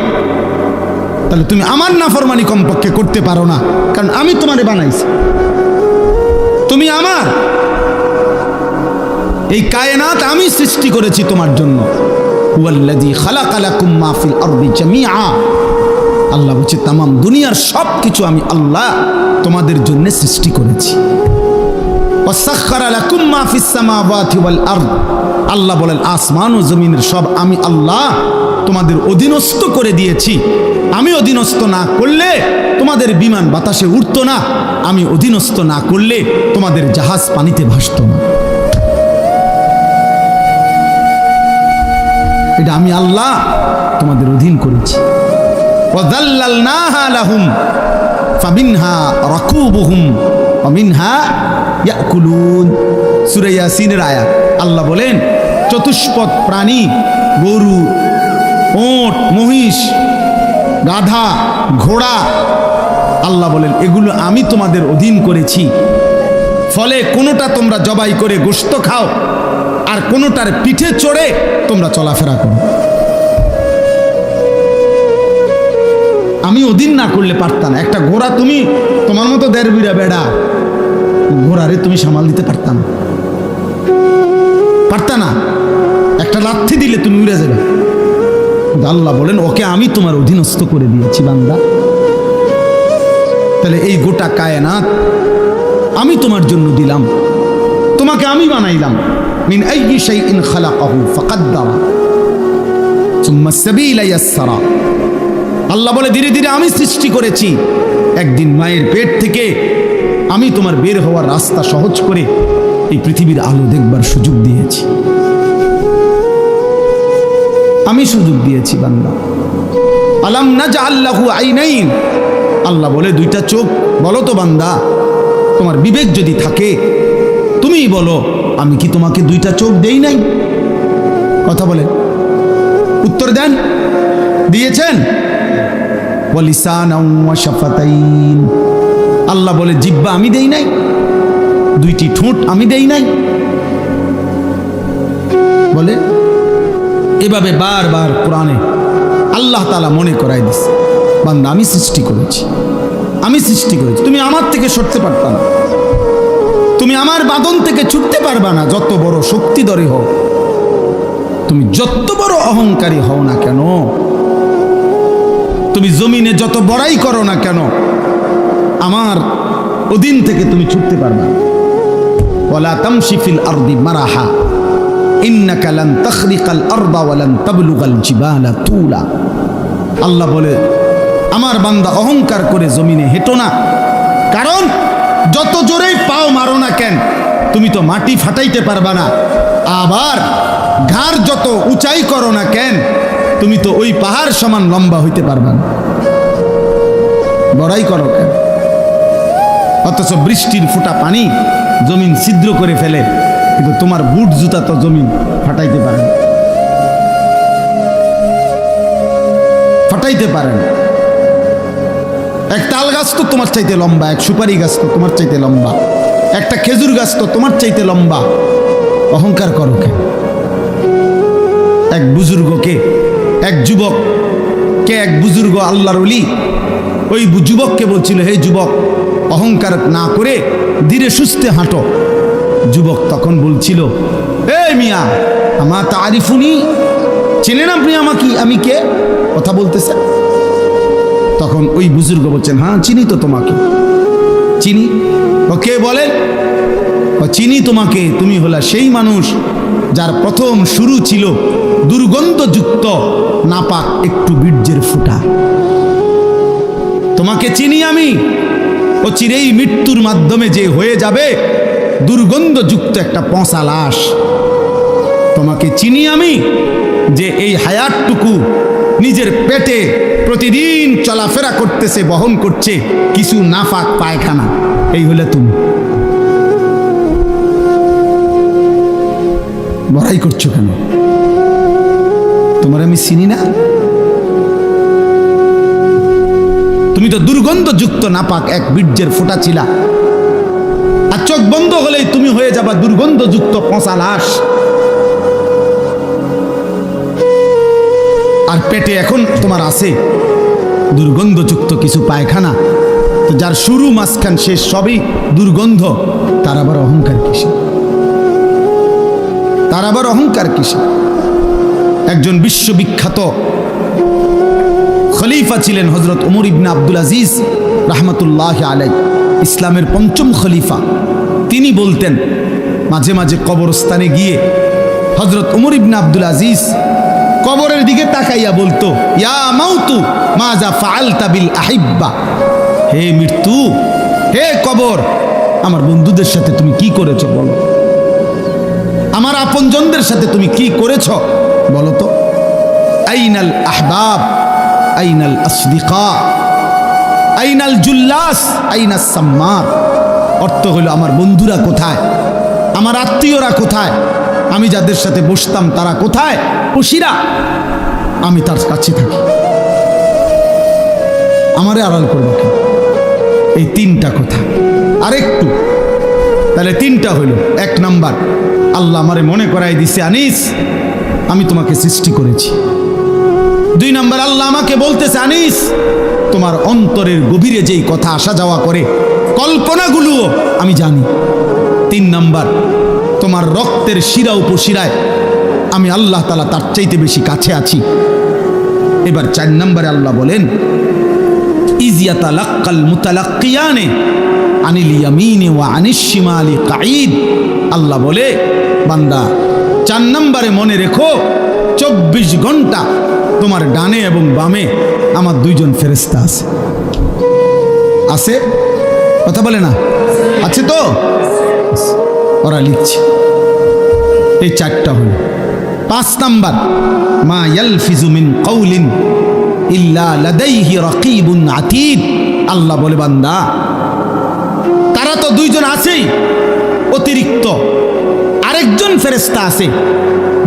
তাহলে তুমি আমার নাফরমানি কমপক্ষে করতে পারো না, কারণ আমি তোমারে বানাইছি, তুমি আমার। এই কায়নাত আমি সৃষ্টি করেছি তোমার জন্য। হুয়াল্লাযী খালাকা লাকুম মা ফিল আরদি জামিআ। আল্লাহ বলছে তামাম দুনিয়ার সব কিছু আমি আল্লাহ তোমাদের জন্য সৃষ্টি করেছি। ওয়াসাখখারা লাকুম মা ফিস সামাওয়াতি ওয়াল আরদ। আল্লাহ বলেন আসমান ও জমিনের সব আমি আল্লাহ তোমাদের অধীনস্থ করে দিয়েছি। আমি অধীনস্থ না করলে তোমাদের বিমান বাতাসে উড়তো না, আমি অধীনস্থ না করলে তোমাদের জাহাজ পানিতে ভাসতো না। এটা আমি আল্লাহ তোমাদের অধীন করেছি। ওয়াযাল্লালনাহা লাহুম ফামিনহা রাকুবুহুম ওয়া মিনহা ইয়াকুলুন। সূরা ইয়াসিনের আয়াত। আল্লাহ বলেন চতুষ্পদ প্রাণী, গরু, ওট, মহিষ গাধা, ঘোড়া, আল্লাহ বলেন এগুলো আমি তোমাদের অধীন করেছি, ফলে কোনোটা তোমরা জবাই করে গোশত খাও আর কোনোটার পিঠে চড়ে তোমরা চলাফেরা করো। আমি অধীন না করলে পারতাম না। একটা ঘোড়া, তুমি তোমার মতো দেড় বিড়া বেড়া ঘোড়ারে তুমি সামাল দিতে পারতা না। একটা লাথি দিলে তুমি উড়ে যাবে। আল্লাহ বলেন ওকে আমি তোমার অধীনস্থ করে দিয়েছি বান্দা। তাহলে এই গোটা কায়নাত আমি তোমার জন্য দিলাম, তোমাকে আমি বানাইলাম। মিন আইয়ি শাইইন খালাকাহু ফাকাদ্দারা সুম্মা সাবিলা ইয়াসসারা। আল্লাহ বলে ধীরে ধীরে আমি সৃষ্টি করেছি। একদিন মায়ের পেট থেকে আমি তোমার বের হওয়ার রাস্তা সহজ করে এই পৃথিবীর আলো দেখবার সুযোগ দিয়েছি। আমি সুযোগ দিয়েছি বান্দা। আলাম নাজআল লাহু আইনাইন। আল্লাহ বলে দুইটা চোখ। বলো তো বান্দা, তোমার বিবেক যদি থাকে তুমিই বলো, আমি কি তোমাকে দুইটা চোখ দেই নাই? কথা বলেন, উত্তর দেন। দিয়েছেন? ওয়া লিসানাও ওয়া শাফাতাইন। আল্লাহ বলে জিহ্বা আমি দেই নাই? দুইটি ঠোঁট আমি দেই নাই? বলে এভাবে বারবার কোরআনে আল্লাহ তাআলা মনে করাই দিচ্ছে, বান্দা আমি সৃষ্টি করেছি, আমি সৃষ্টি করেছি। তুমি আমার থেকে সরতে পারবা না, তুমি আমার বাঁধন থেকে ছুটতে পারবা না। যত বড় শক্তিধরী হও, তুমি যত বড় অহংকারী হও না কেন, তুমি জমিনে যত বড়াই করো না কেন, আমার অধীন থেকে তুমি ছুটতে পারবা না। ওয়ালা তামশি ফিল আরদি মারাহা ইন্নাকা লান তাখরিকাল আরদা ওয়া লান তাবলুগাল জিবালা তুলা। আল্লাহ বলে আমার বান্দা অহংকার করে জমিনে হেঁটো না, কারণ যত জোরেই পাও মারো না কেন তুমি তো মাটি ফাটাইতে পারবা না। আবার ঘাড় যত উঁচাই করো না কেন তুমি তো ওই পাহাড় সমান লম্বা হইতে পারবা না। বড়াই করো কেন? অথচ বৃষ্টির ফোঁটা পানি জমিন ছিদ্র করে ফেলে, কিন্তু তোমার বুট জুতা তো জমিন ফাটাইতে পারে না, ফাটাইতে পারে না। এক তাল গাছ তো তোমার চাইতে লম্বা, এক সুপারি গাছ তো তোমার চাইতে লম্বা, একটা খেজুর গাছ তো তোমার চাইতে লম্বা। অহংকার করো কেন? এক বুজুর্গকে, এক যুবককে, এক বুজুর্গ আল্লাহর ওলি ওই যুবককে বলছিল, হে যুবক অহংকার না করে ধীরে সুস্থে হাঁটো। যুবক তখন বলছিল, এ মিয়া আমা তারিফুনি, চেনেন আপনি আমাকে, আমি কে? কথা বলতেছে। তখন ওই বুজুর্গ বলছেন, হ্যাঁ চিনি তো তোমাকে, চিনি। ও কে বলেন? ও চিনি তোমাকে, তুমি হলা সেই মানুষ যার প্রথম শুরু ছিল দুর্গন্ধযুক্ত নাপাক একটু বীর্যের ফুটা। তোমাকে চিনি আমি, ও চিরেই মৃত্যুর মাধ্যমে যে হয়ে যাবে দুর্গন্ধযুক্ত একটা পচা লাশ। তোমাকে চিনি আমি, যে এই হায়াতটুকু নিজের পেটে প্রতিদিন চলাফেরা করতেছে, বহন করছে কিছু নাফাক পায়খানা। এই হলে তুমি। বড়াই করছো কেন? তোমার আমি চিনি না? তুমি তো দুর্গন্ধযুক্ত নাপাক এক বীর্যের ফোঁটা ছিলা, আর চোখ বন্ধ হলেই তুমি হয়ে যাবা দুর্গন্ধযুক্ত পচা লাশ। আর পেটে এখন তোমার আছে দুর্গন্ধযুক্ত কিছু পায়খানা। তো যার শুরু মাঝখান শেষ সবই দুর্গন্ধ, তার আবার অহংকার কিসে? তার আবার অহংকার কিসে? একজন বিশ্ববিখ্যাত খলিফা ছিলেন হযরত ওমর ইবনে আব্দুল আজিজ রাহমাতুল্লাহি আলাইহি, ইসলামের পঞ্চম খলিফা। তিনি বলতেন মাঝে মাঝে কবরস্থানে গিয়ে হযরত ওমর ইবনে আব্দুল আজিজ কবরের দিকে তাকাইয়া বলতো, ইয়া মাউতু মাজা ফাআলতা বিল আহিব্বা। হে মৃত্যু, হে কবর, আমার বন্ধুদের সাথে তুমি কি করেছো বলো? আমার আপনজনদের সাথে তুমি কি করেছো বলো তো? আইনাল আহবাব, আইনাল আসদিকা, আইনাল জুল্লাস, আইনাস সাম্মার। অর্থ হলো আমার বন্ধুরা কোথায়, আমার আত্মীয়রা কোথায়, আমি যাদের সাথে বসতাম তারা কোথায়? ওসিরা, আমি তার কাছে থাকি। আমারে আড়াল করবো কেন? এই তিনটা কথা। আরেকটু, তাহলে তিনটা হইল। এক নাম্বার, আল্লাহ আমারে মনে করাই দিছে, আনিস আমি তোমাকে সৃষ্টি করেছি। দুই নাম্বার, আল্লাহ আমাকে বলতেছে, আনিস তোমার অন্তরের গভীরে যেই কথা আসা যাওয়া করে, কল্পনাগুলোও আমি জানি। তিন নাম্বার, তোমার রক্তের শিরা উপশিরায় আমি আল্লাহ তাআলা তার চাইতে বেশি কাছে আছি। এবার চার নম্বরে আল্লাহ বলেন, ইয ইয়াতালাক্কাল মুতালাক্কিয়ানে আনিল ইয়ামিনি ওয়া আনিশ শিমালি কাঈদ। আল্লাহ বলে, বান্দা 4 নম্বরে মনে রেখো, 24 ঘন্টা তোমার ডানে এবং বামে আমার 2জন ফেরেশতা আছে। আছে? কথা বলে না? আছে তো? ওরা লিখছে। এই 4টা হল। 5 নাম্বার, মা ইয়ালফিজু মিন কাউলিন ইল্লা লাদাইহি রাকিবুন আতীদ। আল্লাহ বলে, বান্দা তারা তো 2জন আছেই, অতিরিক্ত আরেকজন ফেরেশতা আছে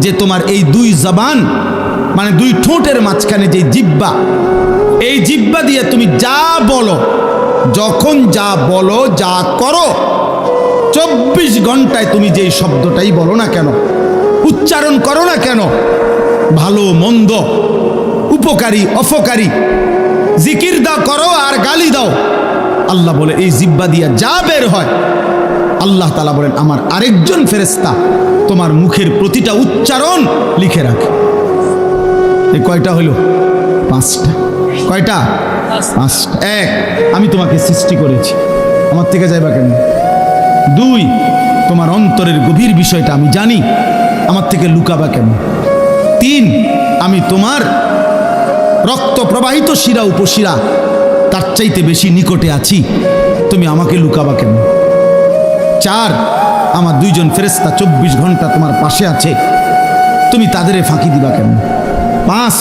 যে তোমার এই 2 জবান মানে 2 ঠোঁটের মাঝখানে যে জিহ্বা, এই জিহ্বা দিয়ে তুমি যা বলো, যখন যা বলো, যা করো, 24 ঘন্টায় তুমি যেই শব্দটাই বলো না কেন, উচ্চারণ করো না কেন, ভালো মন্দ, উপকারী অপকারী, জিকির দাও করো আর গালি দাও, আল্লাহ বলে এই জিহ্বা দিয়া যা বের হয়, আল্লাহ তাআলা বলেন আমার আরেকজন ফেরেশতা তোমার মুখের প্রতিটা উচ্চারণ লিখে রাখে। এই কয়টা হইল? 5টা। কয়টা? 5টা। 1, আমি তোমাকে সৃষ্টি করেছি, আমার থেকে যাইবা কেন? 2, তোমার অন্তরের গভীর বিষয়টা আমি জানি, আমার থেকে লুকাবা কেন? 3, আমি তোমার রক্ত প্রবাহিত শিরা উপশিরা তার চাইতে বেশি নিকটে আছি, তুমি আমাকে লুকাবা কেন? 4, আমার 2জন ফেরেশতা 24 ঘন্টা তোমার পাশে আছে, তুমি তাদেরে ফাঁকি দিবা কেন? 5,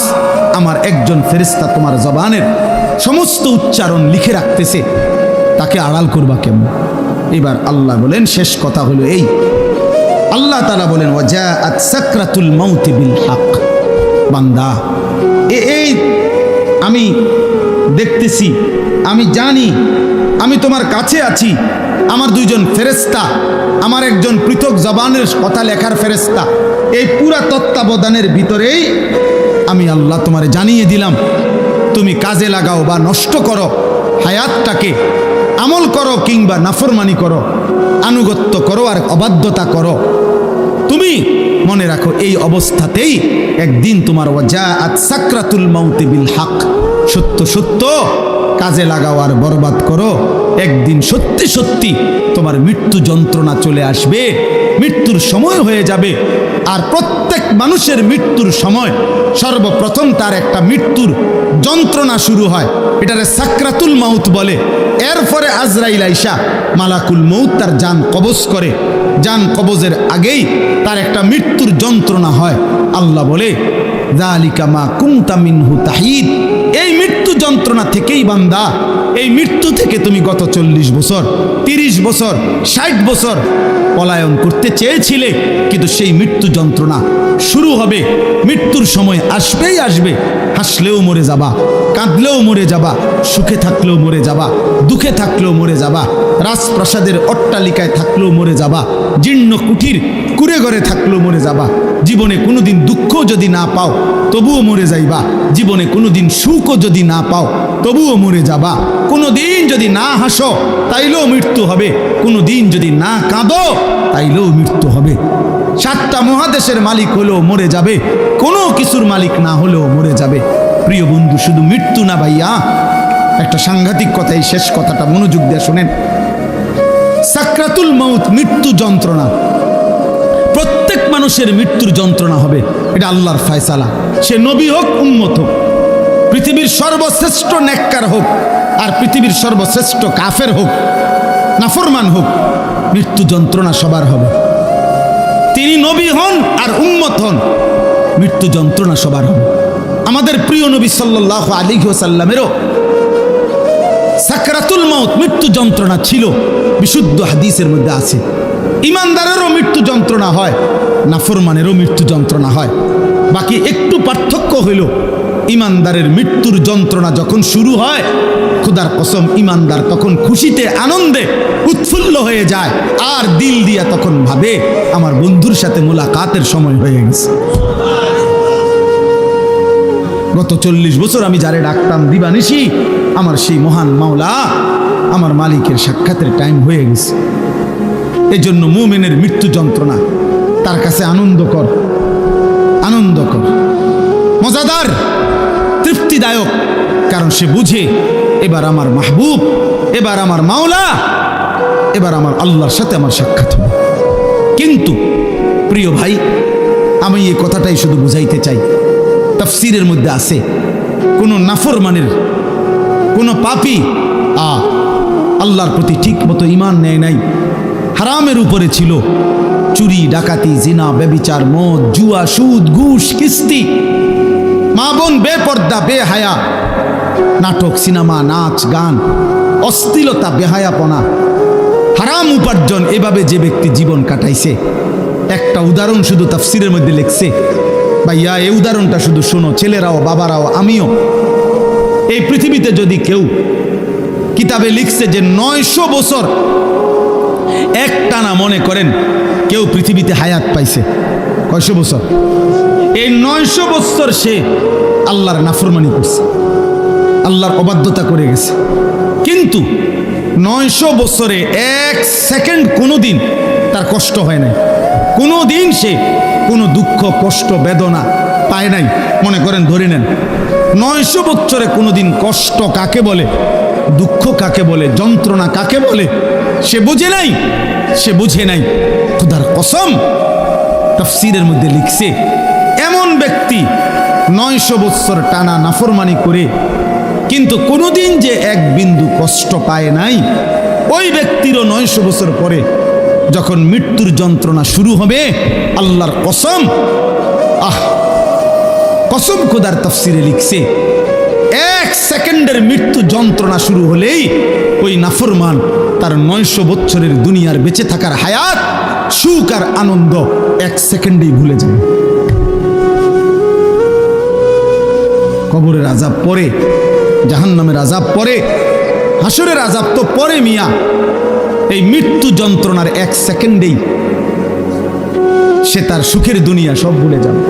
আমার একজন ফেরেশতা তোমার জবানের সমস্ত উচ্চারণ লিখে রাখতেছে, তাকে আড়াল করবা কেন? এবার আল্লাহ বলেন, শেষ কথা হলো এই, আল্লাহ তাআলা বলেন, ওয়াজাআত সাকরাতুল মাউতি বিল হক। বান্দা এই আমি দেখতেছি, আমি জানি, আমি তোমার কাছে আছি, আমার 2জন ফেরেশতা, আমার একজন পৃথক জবানের কথা লেখার ফেরেশতা, এই পুরা তত্ত্বাবধানের ভিতরেই আমি আল্লাহ তোমারে জানিয়ে দিলাম, তুমি কাজে লাগাও বা নষ্ট করো হায়াতটাকে, আমল করো কিংবা নাফরমানি করো, আনুগত্য করো আর অবাধ্যতা করো, তুমি মনে রাখো এই অবস্থাতেই একদিন তোমার ওয়াজাআত সাকরাতুল মাউতি বিল হক, সত্য সত্য কাজে লাগাও আর বরবাদ করো, একদিন সত্যি সত্যি তোমার মৃত্যু যন্ত্রণা চলে আসবে, মৃত্যুর সময় হয়ে যাবে। আর প্রত্যেক মানুষের মৃত্যুর সময় সর্বপ্রথম তার একটা মৃত্যুর যন্ত্রণা শুরু হয়, এটারে সাকরাতুল মাউত বলে। এরপরে আজরাইল আইসা মালাকুল মউত তার জান কবজ করে, জান কবজের আগেই তার একটা মৃত্যুর যন্ত্রণা হয়। আল্লাহ বলে, যালিকা মা কুনতা মিনহু তাহিদ। এই মৃত্যু যন্ত্রণা থেকেই বান্দা, এই মৃত্যু থেকে তুমি গত 40 বছর, 30 বছর, 60 বছর পলায়ন করতে চেয়েছিলে, কিন্তু সেই মৃত্যু যন্ত্রণা শুরু হবে। মৃত্যুর সময় আসবেই আসবে, হাসলেও মরে যাবা, কাঁদলেও মরে যাবা, সুখে থাকলেও মরে যাবা, দুঃখে থাকলেও মরে যাবা, রাজপ্রাসাদের অট্টালিকায় থাকলেও মরে যাবা, জীর্ণ কুঠির কুড়ে ঘরে থাকলেও মরে যাবা। জীবনে কোনোদিন দুঃখ যদি না পাও তবুও মরে যাইবা, জীবনে কোনোদিন সুখও যদি না পাও তবুও মরে যাবা, কোনোদিন যদি না হাসো তাইলেও মৃত্যু হবে, কোনোদিন যদি না কাঁদো তাইলেও মৃত্যু হবে। 7টা মহাদেশের মালিক হলেও মরে যাবে, কোনো কিছুর মালিক না হলেও মরে যাবে। প্রিয় বন্ধু, শুধু মৃত্যু না ভাইয়া, একটা সাংঘাতিক কথা, এই শেষ কথাটা মনোযোগ দিয়ে শোনেন। সাকরাতুল মাউত, মৃত্যু যন্ত্রণা, প্রত্যেক মানুষের মৃত্যুর যন্ত্রণা হবে, এটা আল্লাহর ফয়সালা। সে নবী হোক, উম্মত হোক, পৃথিবীর সর্বশ্রেষ্ঠ নেককার হোক আর পৃথিবীর সর্বশ্রেষ্ঠ কাফের হোক, নাফরমান হোক, মৃত্যু যন্ত্রণা সবার হবে। তিনি নবী হন আর উম্মত হন, মৃত্যু যন্ত্রণা সবার হবে। আমাদের প্রিয় নবী সাল্লাল্লাহু আলাইহি ওয়াসাল্লামেরও সাকরাতুল মাউত, মৃত্যু যন্ত্রণা ছিল, বিশুদ্ধ হাদিসের মধ্যে আছে। ইমানদারেরও মৃত্যু যন্ত্রণা হয়, নাফরমানেরও মৃত্যু যন্ত্রণা হয়। বাকি একটু পার্থক্য হইল, ইমানদারের মৃত্যুর যন্ত্রণা যখন শুরু হয়, খোদার কসম ইমানদার তখন খুশিতে আনন্দে উৎফুল্ল হয়ে যায়, আর দিল দিয়া তখন ভাবে আমার বন্ধুর সাথে মোলাকাতের সময় হয়ে গেছে। গত 40 বছর আমি যারে ডাকতাম দিবানিশি, আমার সেই মহান মাওলা, আমার মালিকের সাক্ষাতের টাইম হয়ে গেছে। এই জন্য মুমিনের মৃত্যু যন্ত্রণা তার কাছে আনন্দকর, আনন্দকর, মজাদার, তৃপ্তিদায়ক। কারণ সে বুঝে এবার আমার মাহবুব, এবার আমার মাওলা, এবার আমার আল্লাহর সাথে আমার সাক্ষাৎ হবে। কিন্তু প্রিয় ভাই, আমি এই কথাটাই শুধু বুঝাইতে চাই, তাফসীরের মধ্যে আছে কোন নাফরমানের, কোন পাপী আল্লাহর প্রতি ঠিক মতো ঈমান নেয় নাই, হারামের উপরে ছিল, চুরি, ডাকাতি, জিনা, ব্যভিচার, মদ, জুয়া, সুদ, ঘুষ, কিস্তি, মা বোন বেপর্দা, বেহায়া, নাটক, সিনেমা, নাচ, গান, অশ্লীলতা, বেহায়াপনা, হারাম উপার্জন, এভাবে যে ব্যক্তি জীবন কাটাইছে, একটা উদাহরণ শুধু তাফসীরের মধ্যে লিখছে। ভাইয়া, এই উদাহরণটা শুধু শোনো, ছেলেরাও, বাবারাও, আমিও। এই পৃথিবীতে যদি কেউ, কিতাবে লিখছে যে 900 বছর একটানা, মনে করেন কেউ পৃথিবীতে হায়াত পাইছে, কয়শো বছর? এই 900 বছর সে আল্লাহর নাফরমানি করছে, আল্লাহর অবাধ্যতা করে গেছে। কিন্তু 900 বছরে 1 সেকেন্ড কোনোদিন তার কষ্ট হয় নাই, কোনোদিন সে কোনো দুঃখ, কষ্ট, বেদনা পায় নাই। মনে করেন, ধরে নেন 900 বছরে কোনোদিন কষ্ট কাকে বলে, দুঃখ কাকে বলে, যন্ত্রণা কাকে বলে সে বুঝে নাই, সে বুঝে নাই। খোদার কসম তাফসীরের মধ্যে লিখছে, এমন ব্যক্তি 900 বছর টানা নাফরমানি করে কিন্তু কোনোদিন যে এক বিন্দু কষ্ট পায় নাই, ওই ব্যক্তিরও 900 বছর পরে যখন মৃত্যুর যন্ত্রণা শুরু হবে, আল্লাহর কসম, কসম খোদার তাফসীরে লিখছে, 1 সেকেন্ডের মৃত্যু যন্ত্রণা শুরু হলেই ওই নাফরমান তার 900 বছরের দুনিয়ার বেঁচে থাকার হায়াত, সুখ আর আনন্দ 1 সেকেন্ডেই ভুলে যাবে। কবরের আযাব পরে, জাহান্নামের আযাব পরে, হাসরের আযাব তো পরে মিয়া। এই মৃত্যু যন্ত্রণার 1 সেকেন্ডেই সে তার সুখের দুনিয়া সব ভুলে যাবে।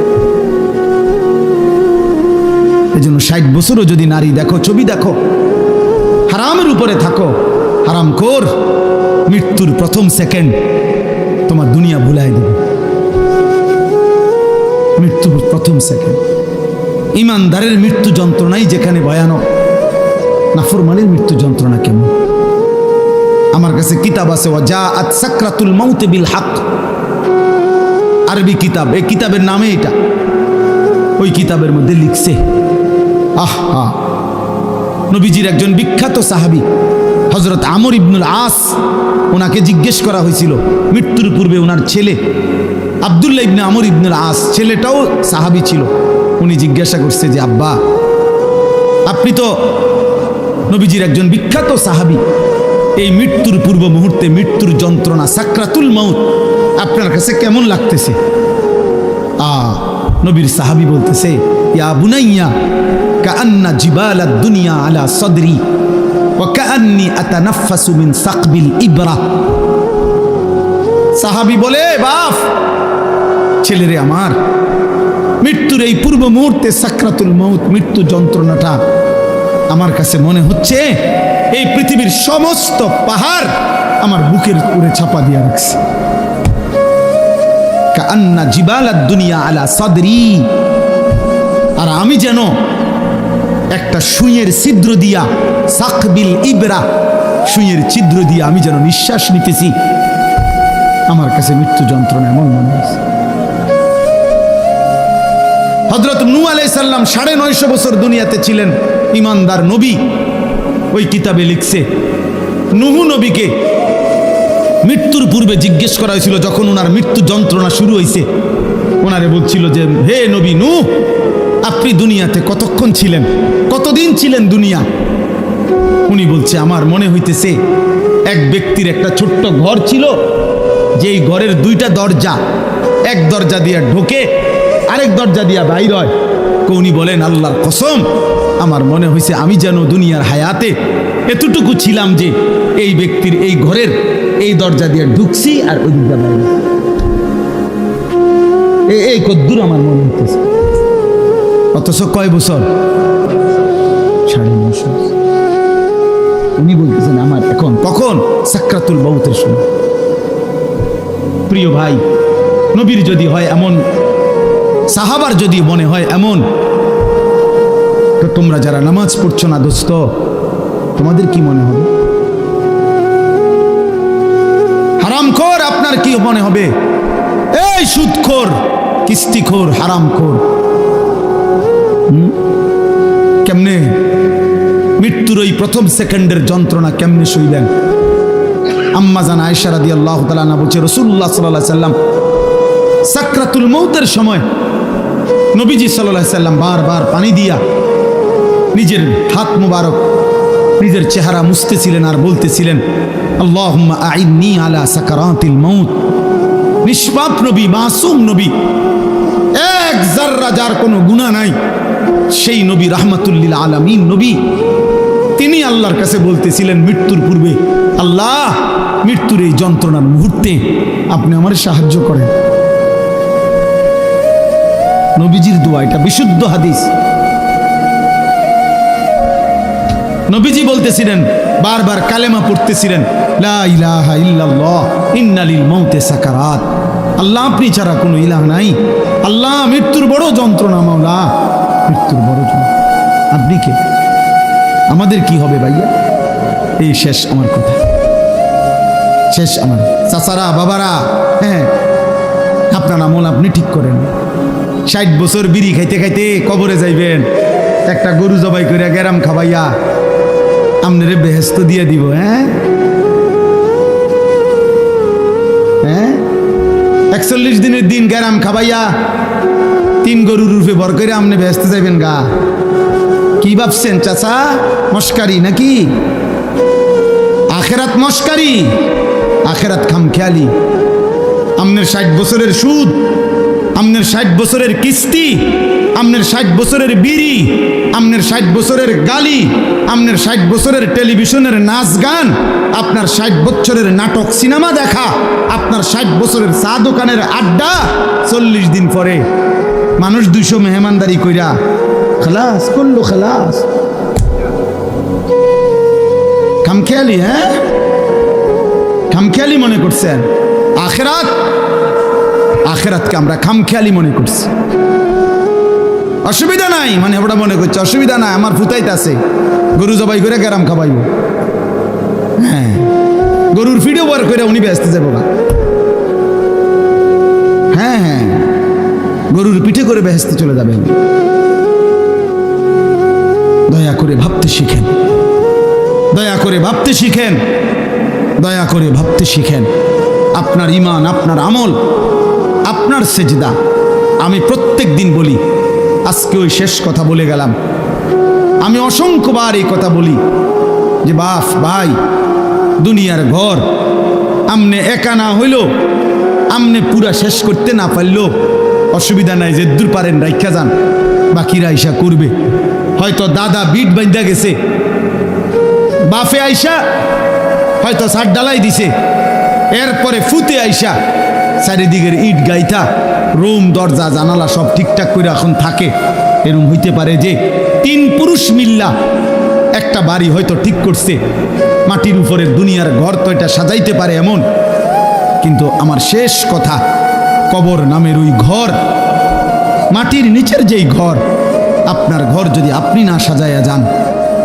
এই জন্য 60 বছরও যদি নারী দেখো, ছবি দেখো, হারামের উপরে থাকো, হারামখোর, মৃত্যুর প্রথম সেকেন্ড তোমার দুনিয়া ভুলাই দেবে। মৃত্যুর প্রথম সেকেন্ড। ইমানদারের মৃত্যু যন্ত্রণাই যেখানে ভয়ানক, নাফরমানের মৃত্যু যন্ত্রণা কেমন? আমার কাছে কিতাব আছে, ওয়াজাআত সাকরাতুল মাউত বিল হক, আরবি কিতাব, এই কিতাবের নামে এটা। ওই কিতাবের মধ্যে লিখছে, নবীজির একজন বিখ্যাত সাহাবী হযরত আমর ইবনুল আস, ওনাকে জিজ্ঞেস করা হয়েছিল মৃত্যুর পূর্বে, ওনার ছেলে আব্দুল্লাহ ইবনে আমর ইবনুল আস, ছেলেটাও সাহাবী ছিল। উনি জিজ্ঞাসা করছে যে, আব্বা, আপনি তো নবীজির একজন বিখ্যাত সাহাবী, এই মৃত্যুর পূর্ব মুহূর্তে মৃত্যুর যন্ত্রণা, সাকরাতুল মাউত আপনার কাছে কেমন লাগতেছে? নবীর সাহাবী বলতেছে, ইয়া বুনাইয়া কাআন্না জিবালাদ দুনিয়া আলা সাদরি ওয়া কাআন্নি আতানাফাসু মিন সাকবিল ইবরা। সাহাবী বলে, বাপ, ছেলেরে আমার, মৃত্যুর এই পূর্ব মুহূর্তে সাকরাতুল মাউত, মৃত্যু যন্ত্রণাটা আমার কাছে মনে হচ্ছে এই পৃথিবীর সমস্ত পাহাড় আমার বুকের উপরে চাপা দিয়ে রাখছে। কাআন্না জিবালাদ দুনিয়া আলা সাদরি, আর আমি যেন একটা সুইয়ের ছিদ্র দিয়া, সাকবিল ইবরা, সুইয়ের ছিদ্র দিয়া আমি যেন নিঃশ্বাস নিতেছি। আমার কাছে মৃত্যু যন্ত্রণা এমন মনে হচ্ছে। হযরত নূহ আলাইহিস সালাম 950 বছর দুনিয়াতে ছিলেন, ইমানদার নবী। ওই কিতাবে লিখছে, নূহ নবীকে মৃত্যুর পূর্বে জিজ্ঞেস করা হয়েছিল, যখন ওনার মৃত্যু যন্ত্রণা শুরু হয়েছে, ওনারে বলছিল যে, হে নবী নূহ, আপনি দুনিয়াতে কতক্ষণ ছিলেন, কতদিন ছিলেন দুনিয়া? উনি বলছে, আমার মনে হইতেছে এক ব্যক্তির একটা ছোট্ট ঘর ছিল, যেই ঘরের 2টা দরজা, এক দরজা দিয়ে ঢোকে, আরেক দরজা দিয়া বাইর হয়। উনি বলেন আল্লাহর কসম, আমার মনে হয়েছে আমি যেন দুনিয়ার হায়াতে এতটুকু ছিলাম যে এই ব্যক্তির এই ঘরের এই দরজা দিয়ে ঢুকছি আর ওই দিকটা বাইরে, এই কদ্দুর আমার মনে হইতেছে। অথচ কয় বছর? 9.5 বছর। উনি বলতেছেন আমার এখন কখন? সাকরাতুল মউতের সময়। প্রিয় ভাই, নবীর যদি হয় এমন, সাহাবার যদি মনে হয় এমন, তো তোমরা যারা নামাজ পড়ছো না দোস্ত, তোমাদের কি মনে হবে? হারামখোর আপনার কি মনে হবে? এই সুদখোর, কিস্তিখোর, হারামখোর, কেমনে মৃত্যুর ওই প্রথম সেকেন্ডের যন্ত্রণা কেমনে সইলেন? আম্মা জান আয়েশা রাদিয়াল্লাহু তাআলা আনহা বলছে রাসূলুল্লাহ সাল্লাল্লাহু আলাইহি সাল্লাম সাকরাতুল মউতের সময় নবীজি সাল্লাল্লাহু আলাইহি সাল্লাম বারবার পানি দিয়া নিজের হাত মুবারক নিজের চেহারা মুছতেছিলেন আর বলতেছিলেন আল্লাহুম্মা আইন্নি আলা সাকারাতিল মউত। নিষ্পাপ নবী, মাসুম নবী, এক যাররা যার কোনো গুনাহ নাই, সেই নবী রাহমাতুল লিল আলামিন নবী, তিনি আল্লাহর কাছে বলতেছিলেন মৃত্যুর পূর্বে, আল্লাহ মৃত্যুর এই যন্ত্রণার মুহূর্তে আপনি আমার সাহায্য করেন। নবীজির দোয়া, এটা বিশুদ্ধ হাদিস। নবীজি বলতেছিলেন, বারবার কালেমা পড়তেছিলেন, লা ইলাহা ইল্লাল্লাহ ইন্না লিল মাউতি সাকারাত। আল্লাহ আপনি ছাড়া কোনো ইলাহ নাই, আল্লাহ মৃত্যুর বড় যন্ত্রণা, মাওলা মৃত্যুর বড় যন্ত্রণা। আপনি কে? আমাদের কি হবে ভাইয়া? এই শেষ আমার কথা, শেষ আমার। চাচারা, বাবারা, হ্যাঁ, আপনার আমল আপনি ঠিক করেন। 60 বছর বিড়ি খাইতে খাইতে কবরে যাইবেন, একটা গরু জবাই করে গেরাম খাবাইয়া আপনারে বেহেস্ত দিয়ে দিব। হ্যাঁ হ্যাঁ, 41 দিনের দিন গেরাম খাবাইয়া 3 গরুর রূপে ভর করে আপনি বেহেস্ত যাইবেন গা। কি ভাবছেন চাচা? মস্কারি নাকি? আখেরাত মস্কারি, আখেরাত খামখেয়ালি। আপনার 60 বছরের সুদ, আপনার 60 বছরের কিস্তি, আপনার 60 বছরের বিড়ি, আপনার 60 বছরের গালি, আপনার 60 বছরের টেলিভিশনের নাচ গান, আপনার 60 বছরের নাটক সিনেমা দেখা, আপনার 60 বছরের চা দোকানের আড্ডা, 40 দিন পরে মানুষ 200 মেহমানদারি কইরা খালাস করলো, খালাস। খামখেয়ালি, হ্যাঁ, খামখেয়ালি মনে করছেন। আখেরাত, আখেরাতকে আমরা খামখেয়ালি মনে করছি। অসুবিধা নাই মানে ওটা মনে করছে অসুবিধা নাই, আমার ফুতাইতে আছে, গরু জবাই করে গেরাম খাবাইব। হ্যাঁ, গরুর ফিডও বার করে উনি ব্যস্ত যাবো না। হ্যাঁ হ্যাঁ, গরুর পিঠে করে বেহেস্তে চলে যাবে। দয়া করে ভাবতে শিখেন, দয়া করে ভাবতে শিখেন, দয়া করে ভাবতে শিখেন। আপনার ঈমান, আপনার আমল, আপনার সেজদা। আমি প্রত্যেক দিন বলি, আজকে ওই শেষ কথা বলে গেলাম। আমি অসংখ্যবার এই কথা বলি যে বাপ ভাই, দুনিয়ার ঘর আমনে একা না হইল, আমনে পুরা শেষ করতে না পারল অসুবিধা নাই, যে দূর পারেন রাইখা যান, বাকিরা আইসা করবে। হয়তো দাদা বিট বাঁধা গেছে, বাফে আইসা হয়তো ছাদ ডালাই দিছে, এরপরে ফুতে আইসা চারিদিকের ইট গাইতা রুম দরজা জানালা সব ঠিকঠাক করে এখন থাকে। এরকম হইতে পারে যে 3 পুরুষ মিল্লা একটা বাড়ি হয়তো ঠিক করছে, মাটির উপরে দুনিয়ার ঘর তো এটা সাজাইতে পারে এমন। কিন্তু আমার শেষ কথা, কবর নামের ওই ঘর, মাটির নিচের যেই ঘর, আপনার ঘর যদি আপনি না সাজাইয়া যান,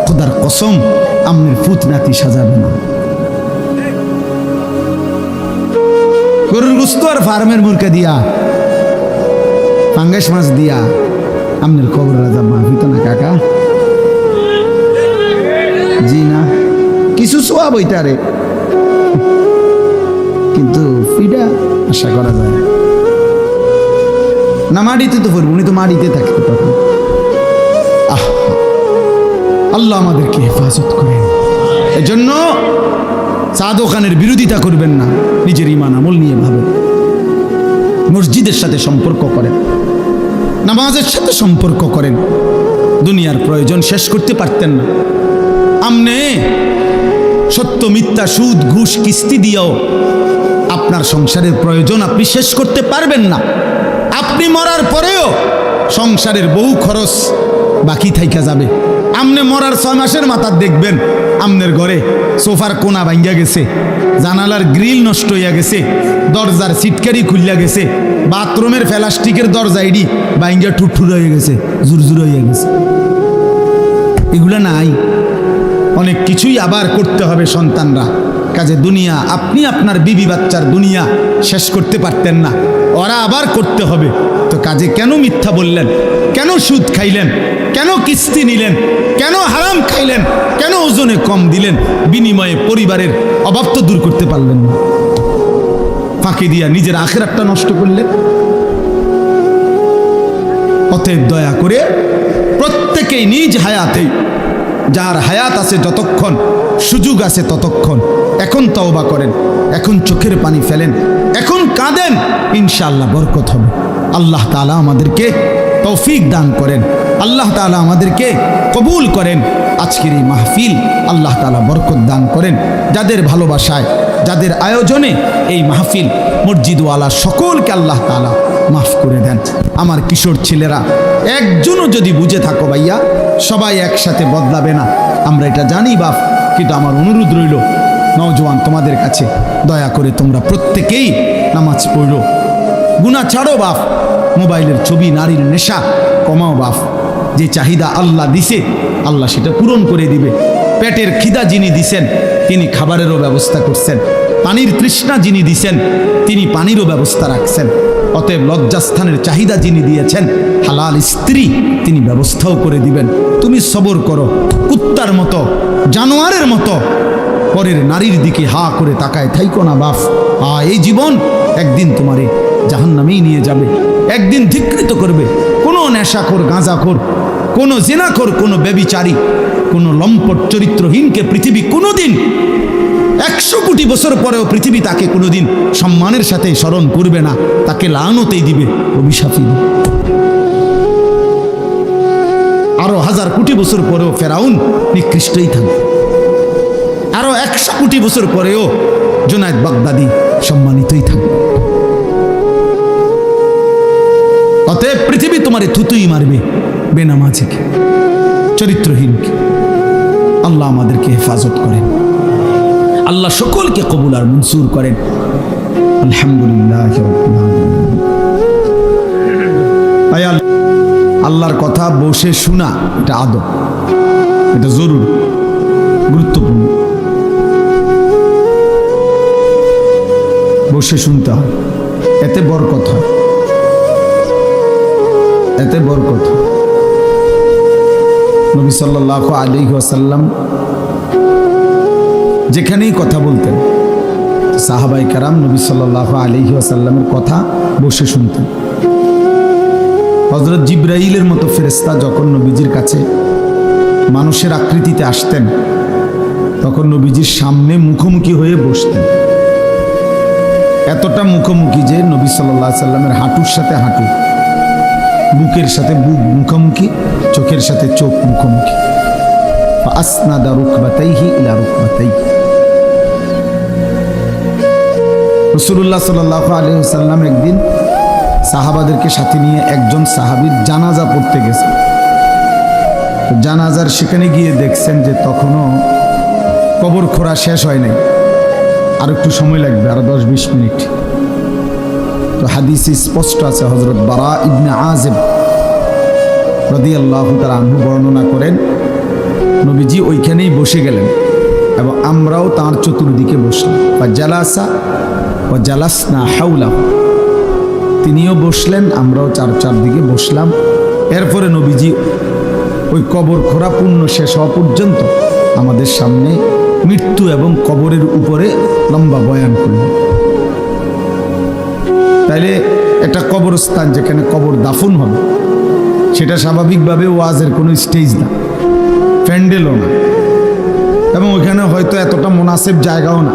খোদার কসম আপনার ফুত নাতি সাজাবে না। গরুর গুস্ত আর ফার্মের মুরগা দিয়া, পাঙ্গাস মাছ দিয়া আপনার কবর রাজা মাফিত না কাকা। জি না, কিছু সোয়া বইটারে, কিন্তু ফিডা আশা করা যায় না। মাটিতে তো পড়ব, উনি তো মাটিতে থাকতে তখন। আল্লাহ আমাদেরকে হেফাজত করেন। এজন্য চা দোকানের বিরোধিতা করবেন না, নিজের ঈমান আমল নিয়ে ভাবেন, মসজিদের সাথে সম্পর্ক করেন। নামাজের সাথে সম্পর্ক করেন। দুনিয়ার প্রয়োজন শেষ করতে পারতেন না। আমনে সত্য মিথ্যা সুদ ঘুষ কিস্তি দিয়েও আপনার সংসারের প্রয়োজন আপনি শেষ করতে পারবেন না। আপনি মরার পরেও সংসারের বহু খরচ বাকি থাইকা যাবে। আমনে মরার 6 মাসের মাথা দেখবেন আমনের ঘরে সোফার কোনা ভাঙ্গা গেছে, জানালার গ্রিল নষ্ট হইয়া গেছে, দরজার সিটকারি খুলিয়া গেছে, বাথরুমের প্লাস্টিকের দরজা এডি ভাঙ্গা ঠুরঠুর হয়ে গেছে, জুরজুর হইয়া গেছে। এগুলা নাই। অনেক কিছুই আবার করতে হবে সন্তানরা। কাজে দুনিয়া আপনি আপনার বিবি বাচ্চার দুনিয়া শেষ করতে পারতেন না, ওরা আবার করতে হবে। তো কাজে কেন মিথ্যা বললেন? কেন সুদ খাইলেন? কেন কিস্তি নিলেন? কেন হারাম খাইলেন? কেন ওজনে কম দিলেন? বিনিময়ে পরিবারের অভাব তো দূর করতে পারলেন না, ফাঁকি দিয়া নিজের আখিরাতটা নষ্ট করলেন। অতএব দয়া করে প্রত্যেকেই নিজ হায়াতে, যার হায়াত আছে যতক্ষণ, সুযোগ আছে ততক্ষণ এখন তওবা করেন, এখন চোখের পানি ফেলেন, এখন কাঁদেন, ইনশাআল্লাহ বরকত হবে। আল্লাহ তাআলা আমাদেরকে তৌফিক দান করেন, আল্লাহ তাআলা আমাদেরকে কবুল করেন। আজকের এই মাহফিল আল্লাহ তাআলা বরকত দান করেন। যাদের ভালোবাসায়, যাদের আয়োজনে এই মাহফিল, মসজিদওয়ালা সকলকে আল্লাহ তাআলা মাফ করে দেন। আমার কিশোর ছেলেরা একজনও যদি বুঝে থাকো ভাইয়া, সবাই একসাথে বদলাবে না, আমরা এটা জানি বাপ, কিন্তু আমার অনুরোধ রইল নওজোয়ান তোমাদের কাছে, দয়া করে তোমরা প্রত্যেকেই নামাজ পড়ো, গুনাহ ছাড়ো বাপ, মোবাইলের ছবি, নারীর নেশা কমাও বাপ। যে চাহিদা আল্লাহ দিছে আল্লাহ সেটা পূরণ করে দিবে। পেটের খিদা যিনি দিছেন তিনি খাবারেরও ব্যবস্থা করছেন, পানির তৃষ্ণা যিনি দিছেন তিনি পানিরও ব্যবস্থা রাখছেন। অতএব লজ্জাস্থানের চাহিদা যিনি দিয়েছেন, হালাল স্ত্রী তিনি ব্যবস্থাও করে দিবেন। তুমি সবর করো, কুত্তার মতো, জানোয়ারের মতো পরের নারীর দিকে হা করে তাকায় থাইকো না বাপ। এই জীবন একদিন তোমারে জাহান্নামেই নিয়ে যাবে, একদিন ধিক্কৃত করবে। কোনো নেশাখোর, গাঁজাখোর, কোনো জিনাখোর, কোনো ব্যভিচারী, কোনো লম্পট চরিত্রহীনকে পৃথিবী কোনোদিন 100 কোটি বছর পরেও পৃথিবী তাকে কোনোদিন সম্মানের সাথে স্মরণ করবে না, তাকে লানতেই দিবে, অভিশাপই দিবে। আরো 1000 কোটি বছর পরেও ফেরাউন নিকৃষ্টই থাকবে, আরো 100 কোটি বছর পরেও জুনায়েদ বাগদাদি সম্মানিতই থাকবে। অতএব পৃথিবী তোমারে থুতুই মারবে, বেনামাজিকে, চরিত্রহীনকে। আল্লাহ আমাদেরকে হেফাজত করেন, আল্লাহ সকলকে কবুল আর মনসুর করেন। আলহামদুলিল্লাহ। আল্লাহর কথা বসে শোনা এটা আদব, এটা জরুরি, গুরুত্বপূর্ণ। বসে শুনতে হয়, এতে বরকত হয়, এতে বরকত। নবী সাল্লাল্লাহু আলাইহি ওয়াসাল্লাম যেখানেই কথা বলতেন, সাহাবায়ে কেরাম নবী সাল্লাল্লাহু আলাইহি ওয়াসাল্লামের কথা বসে শুনতেন। হযরত জিবরাইলের মতো ফেরেশতা যখন নবীজির কাছে মানুষের আকৃতিতে আসতেন, তখন নবীজির সামনে মুখোমুখি হয়ে বসতেন। এতটা মুখোমুখি যে নবী সাল্লাল্লাহু আলাইহি ওয়াসাল্লামের হাঁটুর সাথে হাঁটু, বুকের সাথে বুক মুখোমুখি, চোখের সাথে চোখ মুখোমুখি। আসনাদা রুকবাতাইহি ইলা রুকবাতাইহি। রাসূলুল্লাহ সাল্লাল্লাহু আলাইহি ওয়াসাল্লাম একদিন সাহাবাদেরকে সাথে নিয়ে একজন সাহাবীর জানাজা পড়তে গেছেন। জানাজার সেখানে গিয়ে দেখছেন যে তখনও কবর খোঁড়া শেষ হয় নাই, আর একটু সময় লাগবে, আরো 10-20 মিনিট। তো হাদিসে স্পষ্ট আছে, হযরত বারা ইবনে আযিব রাদিয়াল্লাহু তাআলা আনহু বর্ণনা করেন, নবীজি ওইখানেই বসে গেলেন এবং আমরাও তার চতুর্দিকে বসলাম। ফাজালাসা ওয়া জালাসনা হাওলাহু, তিনিও বসলেন, আমরাও চারদিকে বসলাম। এরপরে নবীজি ওই কবর খোঁড়া পূর্ণ শেষ হওয়া পর্যন্ত আমাদের সামনে মৃত্যু এবং কবরের উপরে লম্বা বয়ান করলেন। তাইলে একটা কবরস্থান যেখানে কবর দাফন হবে, সেটা স্বাভাবিকভাবে ওয়াজের কোনো স্টেজ না, প্যান্ডেলও না, এবং ওইখানে হয়তো এতটা মুনাসিব জায়গাও না।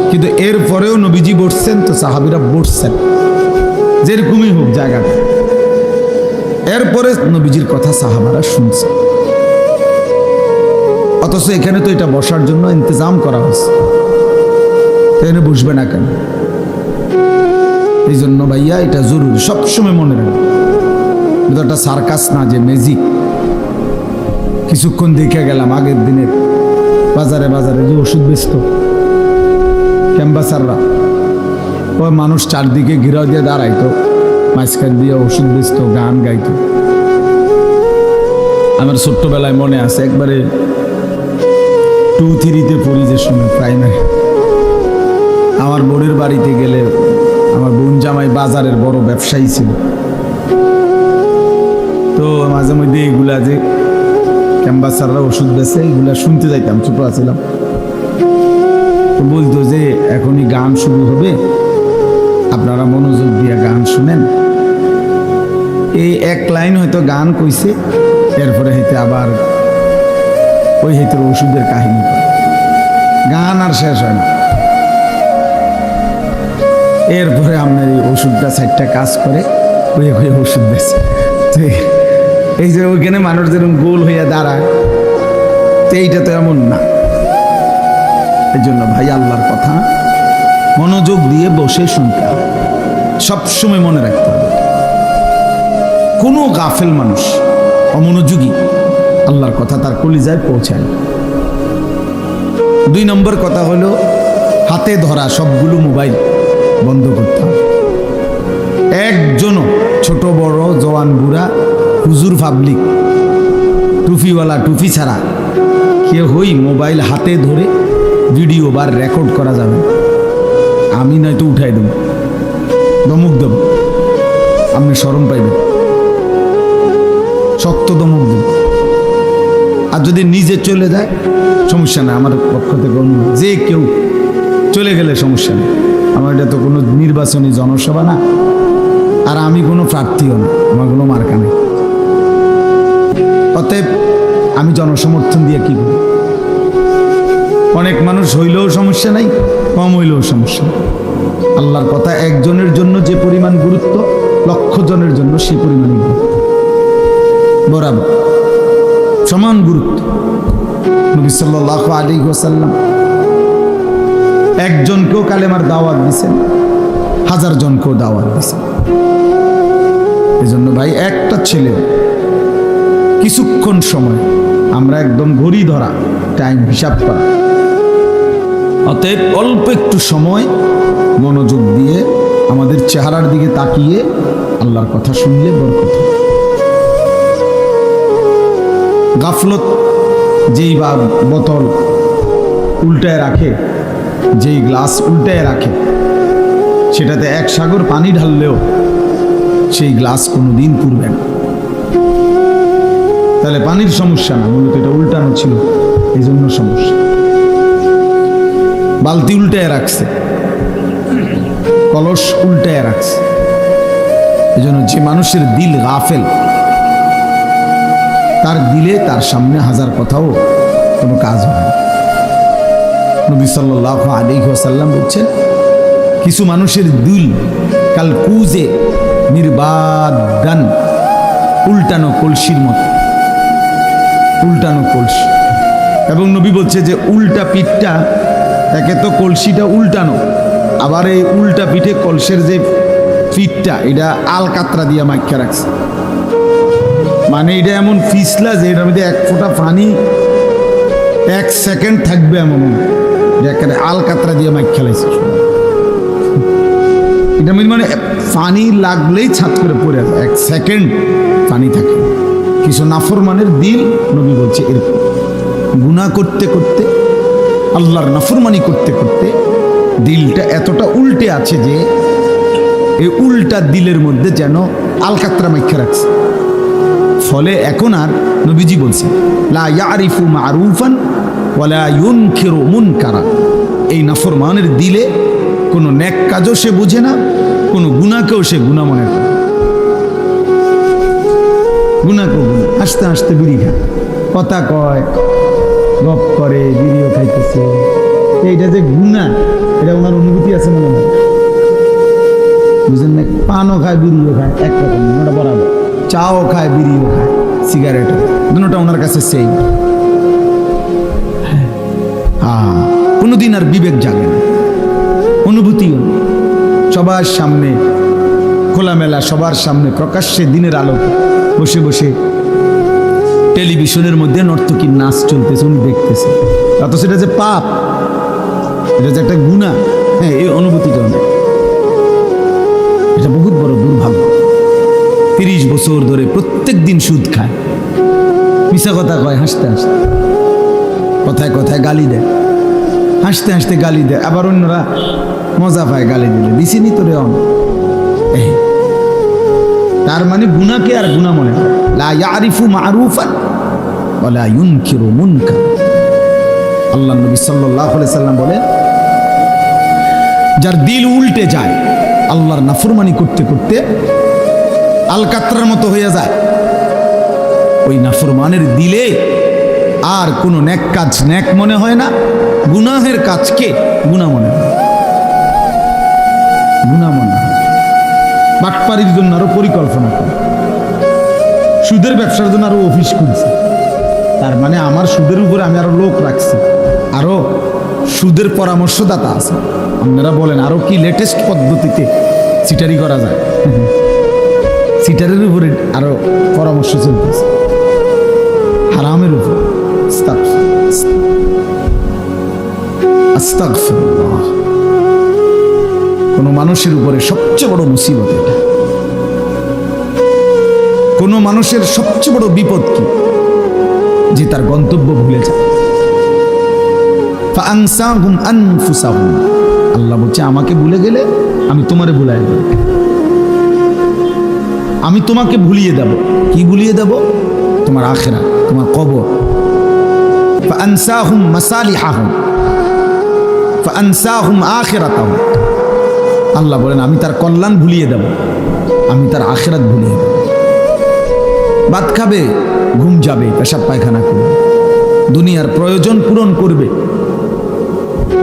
কিন্তু এরপরেও নবীজি বসছেন, তো সাহাবীরা বসছেন, যেরকমই হোক জায়গাটা। এরপরে নবীজির কথা সাহাবারা শুনছে, অথচ এখানে তো এটা বসার জন্য ইন্তজাম করা হয়েছে, এখানে বসবে না কেন? এই জন্য ভাইয়া এটা জরুরি, সবসময় মনে রাখবে। এটা একটা সার্কাস না যে ম্যাজিক। কিছুক্ষণ দেখে গেলাম আগের দিনের বাজারে বাজারে যে ওষুধ বেচত ক্যাম্বাসাররা, ওই মানুষ চারদিকে ঘিরাও দিয়ে দাঁড়াইতো, মাঝখান দিয়ে ওষুধ বেচত, গান গাইতো। আমার ছোট্টবেলায় মনে আছে, একবারে 2-3-তে পড়ি যে সময়, প্রাইমারি, আমার বোনের বাড়িতে গেলে, আমার বোন জামাই বাজারের বড় ব্যবসায়ী ছিল, তো মাঝে মধ্যে এগুলা যে ক্যাম্বাসাররা ওষুধ বেচে এগুলা শুনতে যাইতাম, ছোট আছিলাম। তো বলতো যে এখনই গান শুরু হবে, আপনারা মনোযোগ দিয়ে গান শুনেন। এই এক লাইন হয়তো গান কইছে, এরপরে হইতে আবার ওই হইতে ওষুধের কাহিনী, গান আর শেষ হয় না। এরপরে আপনার এই ওষুধটা 4টা কাজ করে, ওই ওষুধ বেছে। এই যে ওইখানে মানুষ যেরকম গোল হইয়া দাঁড়ায়, তো এইটা তো এমন না। এই জন্য ভাই আল্লাহর কথা মনোযোগ দিয়ে বসে শুনতে হবে, সবসময় মনে রাখতে হবে। কোনো গাফেল মানুষ, অমনোযোগী, আল্লাহর কথা তার কলিজায় পৌঁছায়। 2 নম্বর কথা হলো হাতে ধরা সবগুলো মোবাইল বন্ধ করতে হবে। একজনও, ছোট বড়, জওয়ান বুড়া, হুজুর পাবলিক, টুপিওয়ালা টুপি ছাড়া কেউই মোবাইল হাতে ধরে ভিডিও বা রেকর্ড করা যাবে। আমি নয়তো উঠাই দেব, দমক দেব, আপনি শরম পাইবেন, শক্ত দমক দেব। আর যদি নিজে চলে যায় সমস্যা না, আমার পক্ষ থেকে অনুরোধ, যে কেউ চলে গেলে সমস্যা নেই। আমার এটা তো কোনো নির্বাচনী জনসভা না, আর আমি কোনো প্রার্থীও না, আমার কোনো মার্কা নেই। অতএব আমি জনসমর্থন দিয়ে কি করি? অনেক মানুষ হইলেও সমস্যা নাই, কম হইলেও সমস্যা নেই। আল্লাহর কথা একজনের জন্য যে পরিমাণ গুরুত্ব, 1,00,000 জনের জন্য সে পরিমাণই গুরুত্ব, বরাবর সমান গুরুত্ব। নবী সাল্লাল্লাহু আলাইহি ওয়াসাল্লাম একজনকেও কালেমার দাওয়াত দিয়েছেন, 1000 জনকেও দাওয়াত দিয়েছেন। এই জন্য ভাই একটা ছেলে কিছুক্ষণ সময়, আমরা একদম ঘড়ি ধরা, টাইম হিসাব করা। অতএব অল্প একটু সময় মনোযোগ দিয়ে আমাদের চেহারার দিকে তাকিয়ে আল্লাহর কথা শুনলে বরকত। গাফলত, যেই বা বোতল উল্টায় রাখে, যেই গ্লাস উল্টায় রাখে, সেটাতে 1 সাগর পানি ঢাললেও সেই গ্লাস কোনোদিন পুরবে না। তাহলে পানির সমস্যা না, মূলত এটা উল্টানো ছিল, এই জন্য সমস্যা। বালতি উল্টায় রাখছে, কলস উল্টায় রাখছে। এই জন্য যে মানুষের দিল গাফেল, তার দিলে তার সামনে 1000 কথাও কোনো কাজ হয় না। নবী সাল্লাল্লাহু আলাইহি ওয়াসাল্লাম বলছেন, কিছু মানুষের দিল কাল কুজে নির্বাদান, উল্টানো কলসির মতো, উল্টানো কলসি। এবং নবী বলছে যে উল্টা পিঠটা, একে তো কলসিটা উল্টানো, আবার এই উল্টা পিঠে কলসের যে পিঠটা, এটা আলকাতরা দিয়ে মাইখা রাখছে। মানে এটা এমন ফিসলা যে এটার মধ্যে 1 ফোঁটা পানি 1 সেকেন্ড থাকবে, এমন আলকাতরা দিয়ে মাইখা লাইছে। এটা মানে পানি লাগলেই ছাত করে পড়ে যায়, 1 সেকেন্ড পানি থাকে। কিছু নাফরমানের দিল, নবী বলছে এরকম গুনাহ করতে করতে, আল্লাহর নাফরমানি করতে করতে দিলটা এতটা উল্টে আছে যে এই উল্টা দিলের মধ্যে যেন আলকাতরা মাইখা রাখছে। ফলে এখন আর, নবীজি বলছেন, লা ইয়ারিফু মারুফান ওয়ালা ইউনকিরু মুনকারা। এই নাফরমানের দিলে কোনো নেক কাজও সে বুঝে না, কোনো গুনাহকেও সে গুনাহ মনে করে। গুনাহকেও গুনাহ, হাসতে হাসতে বিড়ি খায়, কথা কয়, গপ করে, বিড়িও খাইতেছে, এইটা যে গুনাহ, এটা ওনার অনুভূতি আছে মনে হয়, বুঝেন না? পানও খায়, বিড়িও খায়, একরকম, ওটা বরাবর। চাও খায়, বিড়িও খায়, সিগারেট, দুটোটা ওনার কাছে সেই। কোনোদিন আর বিবেক জাগে না, অনুভূতিও নেই। সবার সামনে খোলামেলা, সবার সামনে প্রকাশ্যে দিনের আলোকে বসে বসে টেলিভিশনের মধ্যে নর্তকীর নাচ চলতেছে, উনি দেখতেছে। অথচ সেটা যে পাপ, এটা যে একটা গুনাহ, হ্যাঁ, এই অনুভূতিটা নেই। এটা বহুত বড় দুর্ভাগ্য। 30 বছর ধরে প্রত্যেক দিন সুদ খায়, মিশা কথা কয়, হাসতে হাসতে, কথায় কথায় গালি দেয়, হাসতে হাসতে গালি দেয়। আবার অন্যরা মজা পায় গালি দিলে, দিছিনি তোরে অন। তার মানে গুনাহকে আর গুনাহ মনে হয়। লা ইয়ারিফু মারুফান ওয়া লা ইউনকিরু মুনকার। আল্লাহর নবী সাল্লাল্লাহু আলাইহি সাল্লাম বলেন, যার দিল উল্টে যায়, আল্লাহর নাফরমানি করতে করতে আলকাতরার মতো হয়ে যায়, ওই নাফরমানের দিলে আর কোনো নেক কাজ নেক মনে হয় না, গুনাহের কাজকে গুনাহ মনে হয়, গুনাহ মনে হয়। বাটপারির জন্য আরো পরিকল্পনা করে, সুদের ব্যবসার জন্য আরো অফিস খুলছে। তার মানে আমার সুদের উপরে আমি আরো লোক রাখছি, আরো সুদের পরামর্শদাতা আছে। আপনারা বলেন আরো কি লেটেস্ট পদ্ধতিতে সিটারি করা যায়? সিটারের উপরে আরো পরামর্শ চলতেছে, হারামের উপর। আস্তাগফিরুল্লাহ। কোন মানুষের উপরে সবচেয়ে বড় মুসিবত এটা। কোন মানুষের সবচেয়ে বড় বিপদ কি? যে তার গন্তব্য ভুলে যায়। ফাআনসাহুম আনফুসাহুম। আল্লাহ বলছে, আমাকে ভুলে গেলে আমি তোমারে ভুলাই দেব। আমি তোমাকে ভুলিয়ে দেব। কি ভুলিয়ে দেব? তোমার আখিরাত, তোমার কবর। ফাআনসাহুম মাসালিহাহুম ফাআনসাহুম আখিরাতাহুম। আল্লাহ বলেন, আমি তার কল্যাণ ভুলিয়ে দেব, আমি তার আখিরাত ভুলিয়ে দেব। ভাত খাবে, ঘুম যাবে, পেশাব পায়খানা করবে, দুনিয়ার প্রয়োজন পূরণ করবে,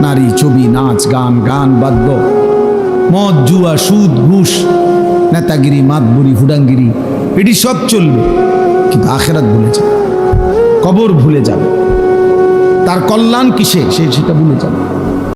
নারী, ছবি, নাচ, গান, গান বাদ্য, মদ, জুয়া, সুদ, ঘুষ, নেতাগিরি, মাতবুরি, ফুডাঙ্গিরি, এটি সব চলবে, কিন্তু আখিরাত ভুলে যাবে, কবর ভুলে যাবে, তার কল্যাণ কিসে সেটা ভুলে যাবে।